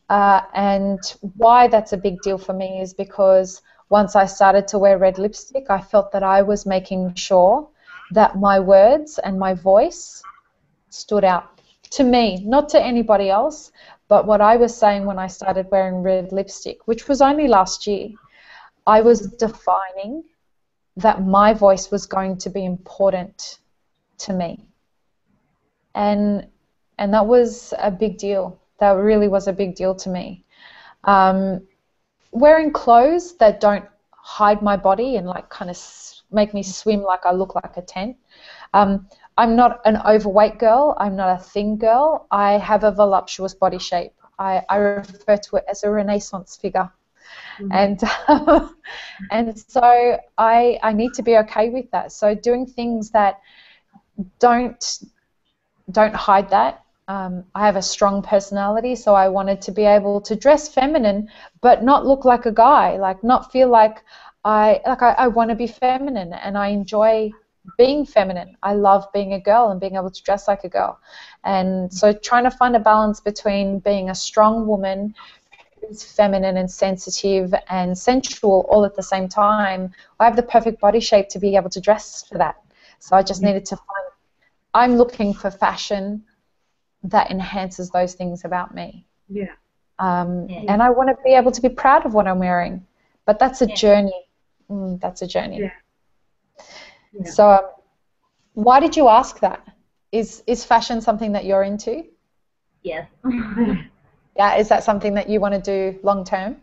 And why that's a big deal for me is because once I started to wear red lipstick, I felt that I was making sure that my words and my voice stood out to me, not to anybody else, but what I was saying when I started wearing red lipstick, which was only last year, I was defining that my voice was going to be important to me. And that was a big deal. That really was a big deal to me. Wearing clothes that don't hide my body and like kind of make me swim like I look like a tent. I'm not an overweight girl. I'm not a thin girl. I have a voluptuous body shape. I refer to it as a Renaissance figure. And so I need to be okay with that. So doing things that don't hide that. I have a strong personality, so I wanted to be able to dress feminine but not look like a guy, like not feel like I want to be feminine, and I enjoy being feminine. I love being a girl and being able to dress like a girl. And so trying to find a balance between being a strong woman who's feminine and sensitive and sensual all at the same time. I have the perfect body shape to be able to dress for that. So I just needed to find, I'm looking for fashion that enhances those things about me. Yeah. And I want to be able to be proud of what I'm wearing. But that's a journey. That's a journey. Yeah. So why did you ask that? Is fashion something that you're into? Yes. Yeah, is that something that you want to do long term?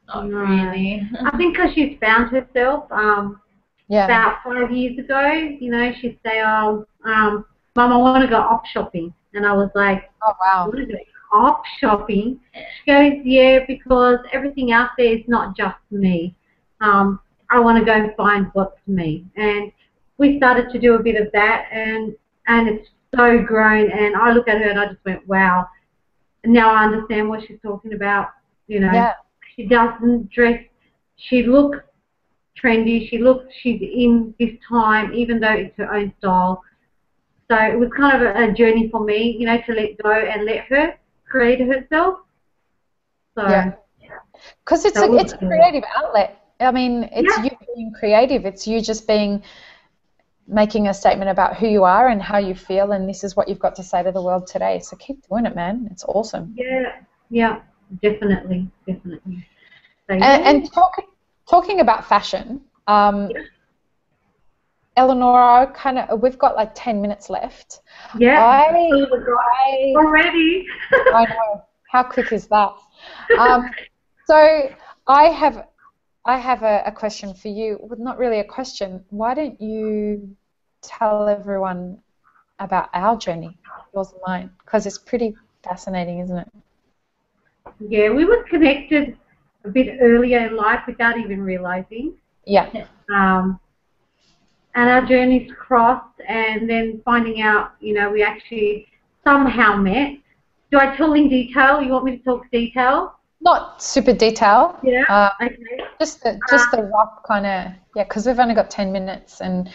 Not really. I think because she's found herself. Yeah. About 5 years ago, you know, she'd say, "Oh, Mum, I want to go op shopping," and I was like, Oh wow. "What is it? Op shopping?" She goes, "Yeah, because everything out there is not just me. I want to go and find what's me." And we started to do a bit of that, and it's so grown. And I look at her and I just went, "Wow!" And now I understand what she's talking about. You know, Yeah. she doesn't dress. She looks trendy. She's in this time, even though it's her own style. So it was kind of a journey for me, you know, to let go and let her create herself. So yeah. Because it's a creative outlet. I mean, it's you being creative. It's you just making a statement about who you are and how you feel, and this is what you've got to say to the world today. So keep doing it, man. It's awesome. Yeah, definitely. So, and talking about fashion, Eleanor, we've got like 10 minutes left. Yeah, already. I know. How quick is that? So I have a question for you. Well, not really a question. Why don't you tell everyone about our journey, yours and mine? Because it's pretty fascinating, isn't it? Yeah, we were connected a bit earlier in life without even realizing. Yeah. And our journeys crossed, and then finding out, you know, we actually somehow met. Do I tell in detail? You want me to talk detail? Not super detail. Yeah. Okay. Just the rough kind of, because we've only got 10 minutes, and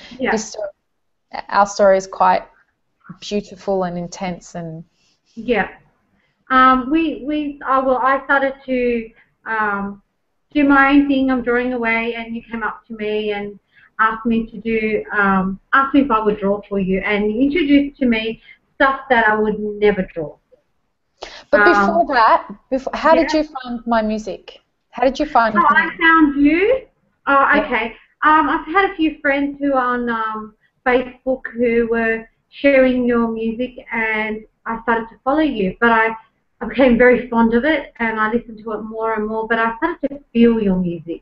our story is quite beautiful and intense and. Yeah. I started to do my own thing. I'm drawing away, and you came up to me and asked me if I would draw for you, and you introduced to me stuff that I would never draw. But before that, how did you find my music? How did you find me? I found you. Oh, okay. I've had a few friends who are on Facebook who were sharing your music, and I started to follow you. But I became very fond of it, and I listened to it more and more. But I started to feel your music,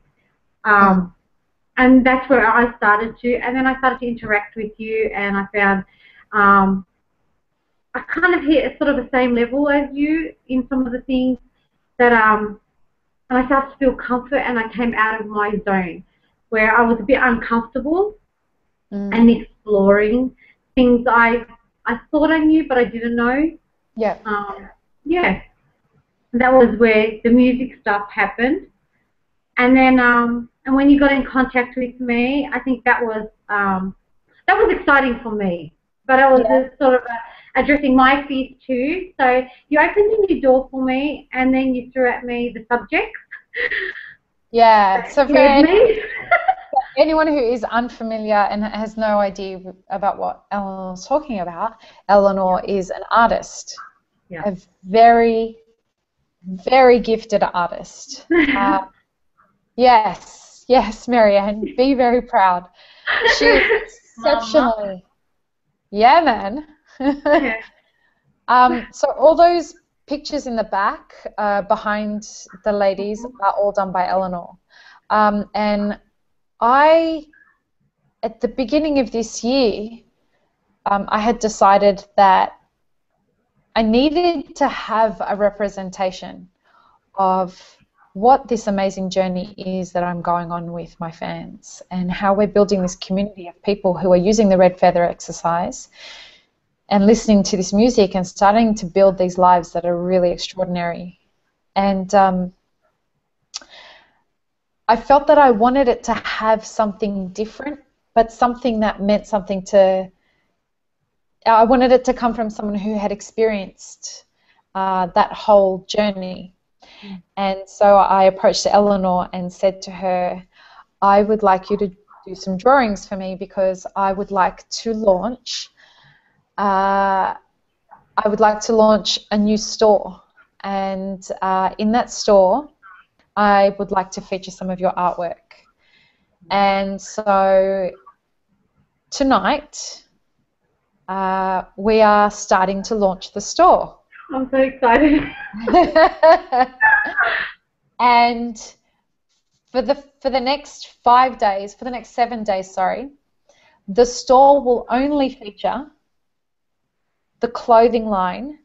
and that's where I started to. And then I started to interact with you, and I found I kind of hit sort of the same level as you in some of the things that and I started to feel comfort, and I came out of my zone where I was a bit uncomfortable and exploring things I thought I knew but I didn't know. Yeah. Yeah, that was where the music stuff happened. And then and when you got in contact with me, I think that was exciting for me. But I was just sort of addressing my fears too. So you opened a new door for me, and then you threw at me the subject. Yeah. So for me. anyone who is unfamiliar and has no idea about what Eleanor's talking about, Eleanor is an artist, a very, very gifted artist. Yes, Maryanne, be very proud. She is exceptionally. Yeah, man. So all those pictures in the back behind the ladies are all done by Eleanor. And at the beginning of this year, I had decided that I needed to have a representation of what this amazing journey is that I'm going on with my fans, and how we're building this community of people who are using the red feather exercise and listening to this music and starting to build these lives that are really extraordinary. And I felt that I wanted it to have something different, but something that meant something to... I wanted it to come from someone who had experienced that whole journey. And so I approached Eleanor and said to her, I would like you to do some drawings for me, because I would like to launch a new store. And in that store, I would like to feature some of your artwork. And so tonight, we are starting to launch the store. I'm so excited. And for the next 5 days, for the next 7 days, sorry, the store will only feature the clothing line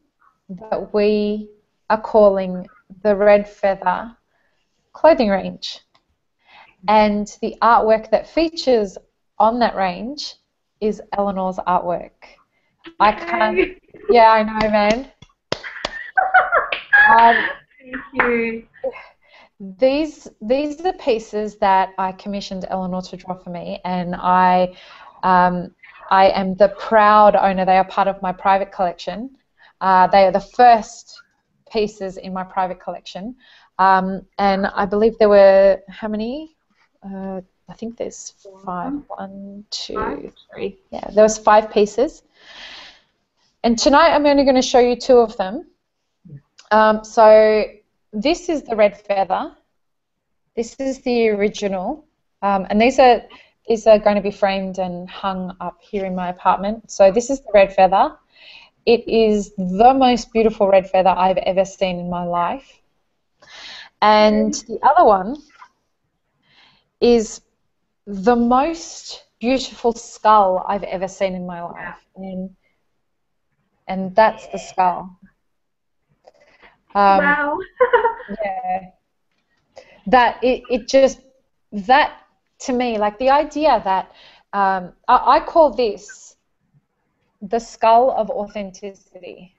that we are calling the Red Feather clothing range. And the artwork that features on that range is Eleanor's artwork. I can't... Yeah, I know, man. Thank you. These are pieces that I commissioned Eleanor to draw for me, and I am the proud owner. They are part of my private collection. They are the first pieces in my private collection, and I believe there were how many? I think there's 5. 1, 2, 3. Yeah, there was 5 pieces. And tonight I'm only going to show you 2 of them. So this is the red feather. This is the original, and these are going to be framed and hung up here in my apartment. So this is the red feather. It is the most beautiful red feather I've ever seen in my life. And the other one is the most beautiful skull I've ever seen in my life, and that's the skull. Wow. Yeah. That to me, like the idea that I call this the skull of authenticity.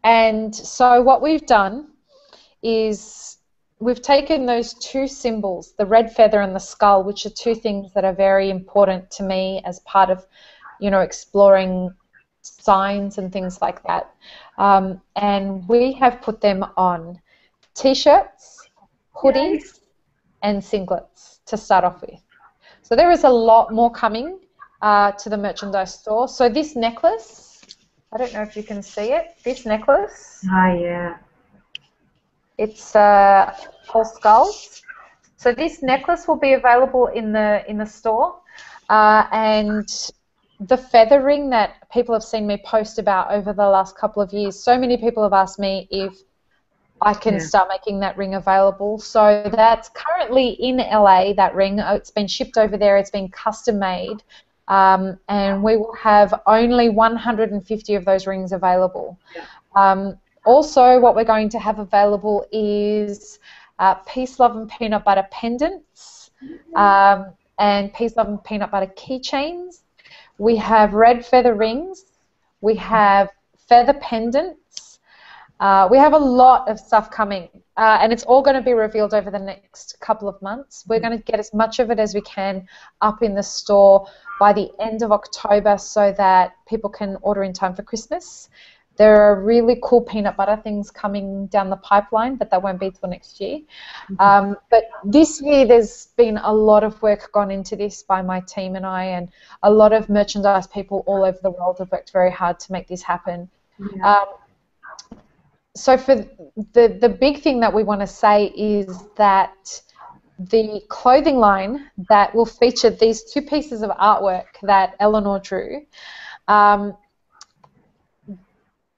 And so what we've done is we've taken those 2 symbols, the red feather and the skull, which are 2 things that are very important to me as part of, exploring signs and things like that. And we have put them on T-shirts, hoodies, and singlets to start off with. So there is a lot more coming to the merchandise store. So this necklace, I don't know if you can see it, this necklace. Oh, yeah. It's whole skulls. So this necklace will be available in the store, and the feather ring that people have seen me post about over the last couple of years, so many people have asked me if I can start making that ring available. So that's currently in LA, that ring. It's been shipped over there. It's been custom made. and we will have only 150 of those rings available. Also, what we're going to have available is Peace, Love and Peanut Butter pendants and Peace, Love and Peanut Butter keychains. We have red feather rings. We have feather pendants. We have a lot of stuff coming, and it's all going to be revealed over the next couple of months. We're going to get as much of it as we can up in the store by the end of October so that people can order in time for Christmas. There are really cool peanut butter things coming down the pipeline, but that won't be till next year. But this year there's been a lot of work gone into this by my team and I, and a lot of merchandise people all over the world have worked very hard to make this happen. So for the big thing that we want to say is that the clothing line that will feature these two pieces of artwork that Eleanor drew,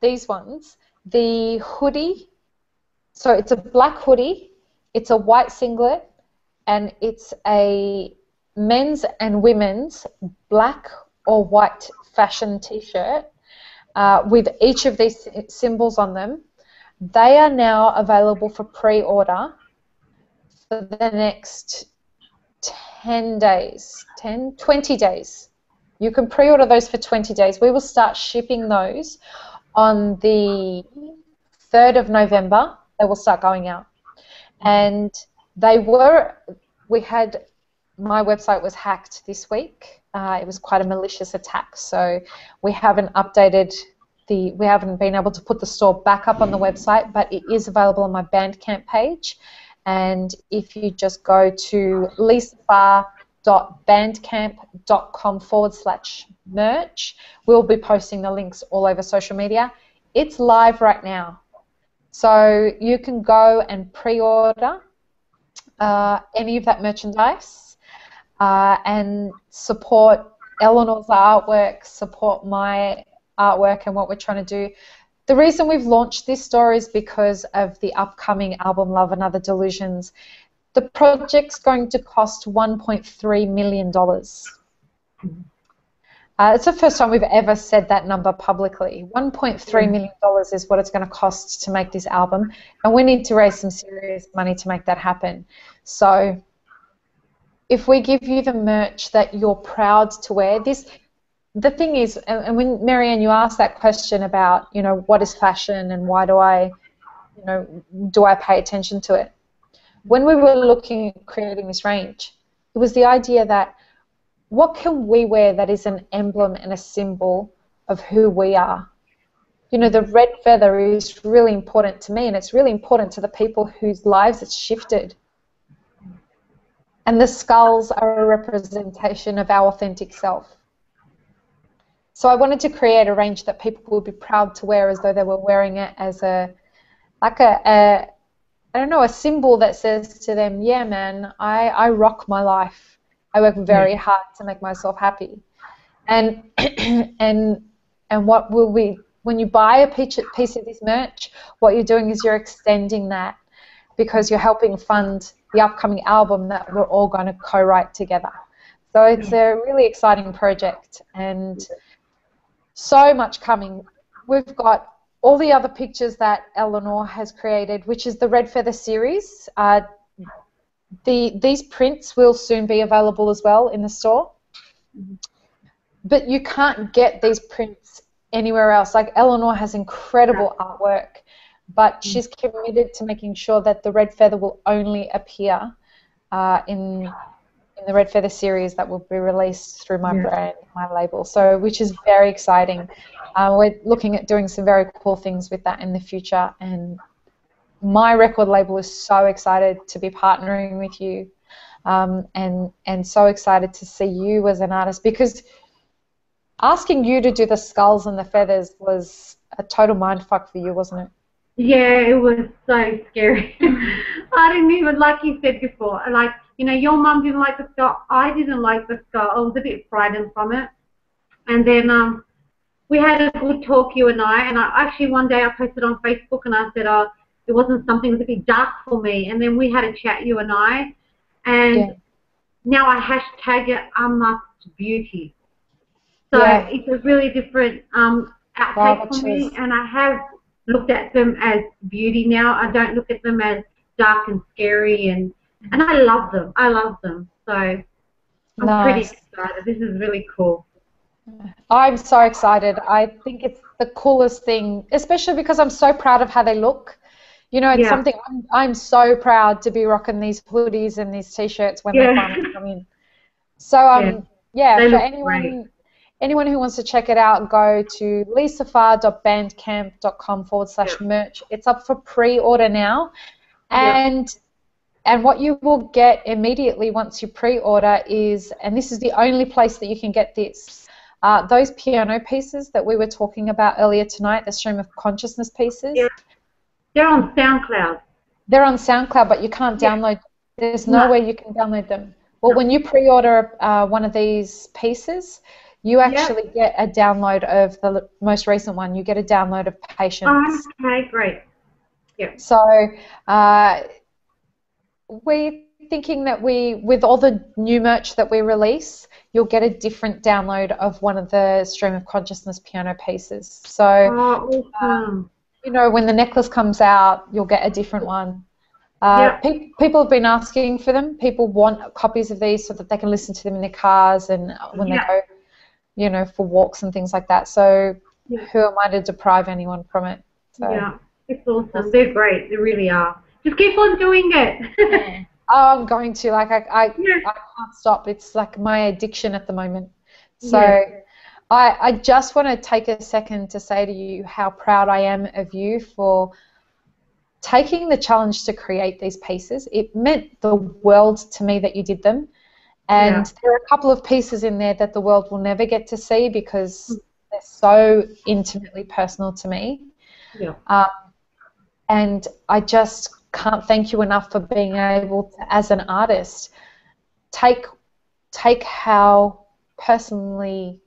these ones, the hoodie, so it's a black hoodie, it's a white singlet, and it's a men's and women's black or white fashion t-shirt with each of these symbols on them. They are now available for pre-order for the next 10 days, 20 days. You can pre-order those for 20 days. We will start shipping those on the 3rd of November. They will start going out. And my website was hacked this week. It was quite a malicious attack, so we haven't updated we haven't been able to put the store back up on the website, but it is available on my Bandcamp page. And if you just go to lisafar.bandcamp.com/merch, we'll be posting the links all over social media. It's live right now. So you can go and pre-order any of that merchandise and support Eleanor's artwork, support my artwork and what we're trying to do. The reason we've launched this store is because of the upcoming album Love and Other Delusions. The project's going to cost $1.3 million. It's the first time we've ever said that number publicly. $1.3 million is what it's going to cost to make this album, and we need to raise some serious money to make that happen. So if we give you the merch that you're proud to wear, the thing is, and when Maryanne, you asked that question about, you know, what is fashion and why do I pay attention to it? When we were looking at creating this range, it was the idea that what can we wear that is an emblem and a symbol of who we are? You know, the red feather is really important to me, and it's really important to the people whose lives it's shifted. And the skulls are a representation of our authentic self. So I wanted to create a range that people would be proud to wear as though they were wearing it as a symbol that says to them, yeah, man, I rock my life. I work very hard to make myself happy. And what will we, when you buy a piece of this merch, what you're doing is you're extending that, because you're helping fund the upcoming album that we're all going to co-write together. So it's a really exciting project, and so much coming. We've got all the other pictures that Eleanor has created, which is the Red Feather series. These prints will soon be available as well in the store. But you can't get these prints anywhere else. Like, Eleanor has incredible artwork, but she's committed to making sure that the Red Feather will only appear in the Red Feather series that will be released through my brand, my label, so which is very exciting. We're looking at doing some very cool things with that in the future, and my record label is so excited to be partnering with you, and so excited to see you as an artist, because asking you to do the skulls and the feathers was a total mindfuck for you, wasn't it? Yeah, it was so scary. I didn't even, like you said before, like, you know, your mum didn't like the skull. I didn't like the skull. I was a bit frightened from it. And then we had a good talk, you and I actually one day I posted on Facebook and I said, oh, it wasn't something that was a bit dark for me. And then we had a chat, you and I, and now I hashtag it Unmasked Beauty. So Yeah. it's a really different outtake for me, and I have looked at them as beauty now. I don't look at them as dark and scary, and I love them. I love them. So I'm pretty Nice. excited. This is really cool. I'm so excited. I think it's the coolest thing, especially because I'm so proud of how they look. You know, it's something I'm so proud to be rocking these hoodies and these t-shirts when they finally come in. So for anyone who wants to check it out, go to leesafar.bandcamp.com/merch. It's up for pre-order now, and what you will get immediately once you pre-order is, and this is the only place that you can get this, those piano pieces that we were talking about earlier tonight, the stream of consciousness pieces. Yeah. They're on SoundCloud. They're on SoundCloud, but you can't download. There's no way you can download them. Well, when you pre-order one of these pieces, you actually get a download of the most recent one. You get a download of Patience. Okay, great. Yeah. So we're thinking that with all the new merch that we release, you'll get a different download of one of the stream of consciousness piano pieces. So, awesome. you know, when the necklace comes out, you'll get a different one. People have been asking for them. People want copies of these so that they can listen to them in their cars and when they go, you know, for walks and things like that. So who am I to deprive anyone from it? So, yeah, it's awesome. They're great. They really are. Just keep on doing it. Oh, I'm going to. Like, I can't stop. It's like my addiction at the moment. So I just want to take a second to say to you how proud I am of you for taking the challenge to create these pieces. It meant the world to me that you did them. And there are a couple of pieces in there that the world will never get to see because they're so intimately personal to me. Yeah. And I just can't thank you enough for being able to, as an artist, take how personally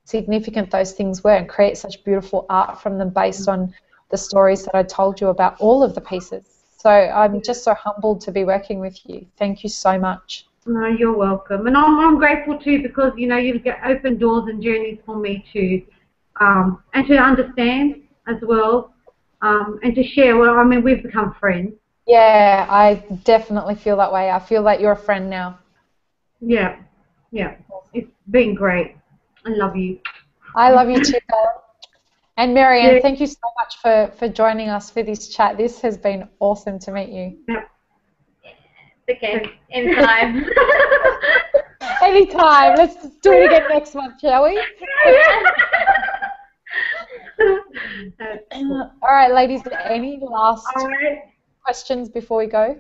significant those things were and create such beautiful art from them based on the stories that I told you about all of the pieces. So I'm just so humbled to be working with you. Thank you so much. No, you're welcome. And I'm grateful too because, you know, you've opened doors and journeys for me to and to understand as well and to share. Well, I mean, we've become friends. Yeah, I definitely feel that way. I feel like you're a friend now. Yeah, yeah. It's been great. I love you. I love you too, Bella. And Maryanne, thank you so much for joining us for this chat. This has been awesome to meet you. Yep. Okay, anytime. Anytime. Let's do it again next month, shall we? All right, ladies, any last questions before we go?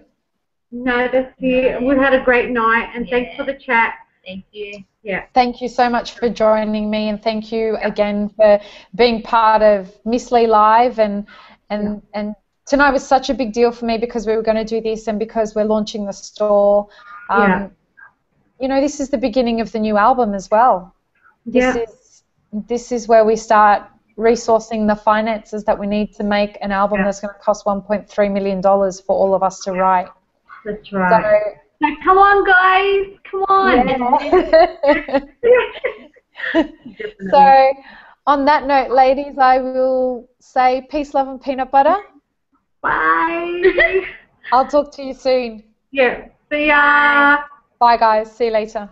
No, that's it. We've had a great night, and thanks for the chat. Thank you. Yeah. Thank you so much for joining me, and thank you again for being part of Miss Lee Live. And tonight was such a big deal for me because we were going to do this and because we're launching the store. You know, this is the beginning of the new album as well. This is where we start resourcing the finances that we need to make an album that's going to cost $1.3 million for all of us to write. That's right. So come on, guys. Come on. Yeah. So on that note, ladies, I will say peace, love, and peanut butter. Bye. I'll talk to you soon. Yeah. See ya. Bye, guys. See you later.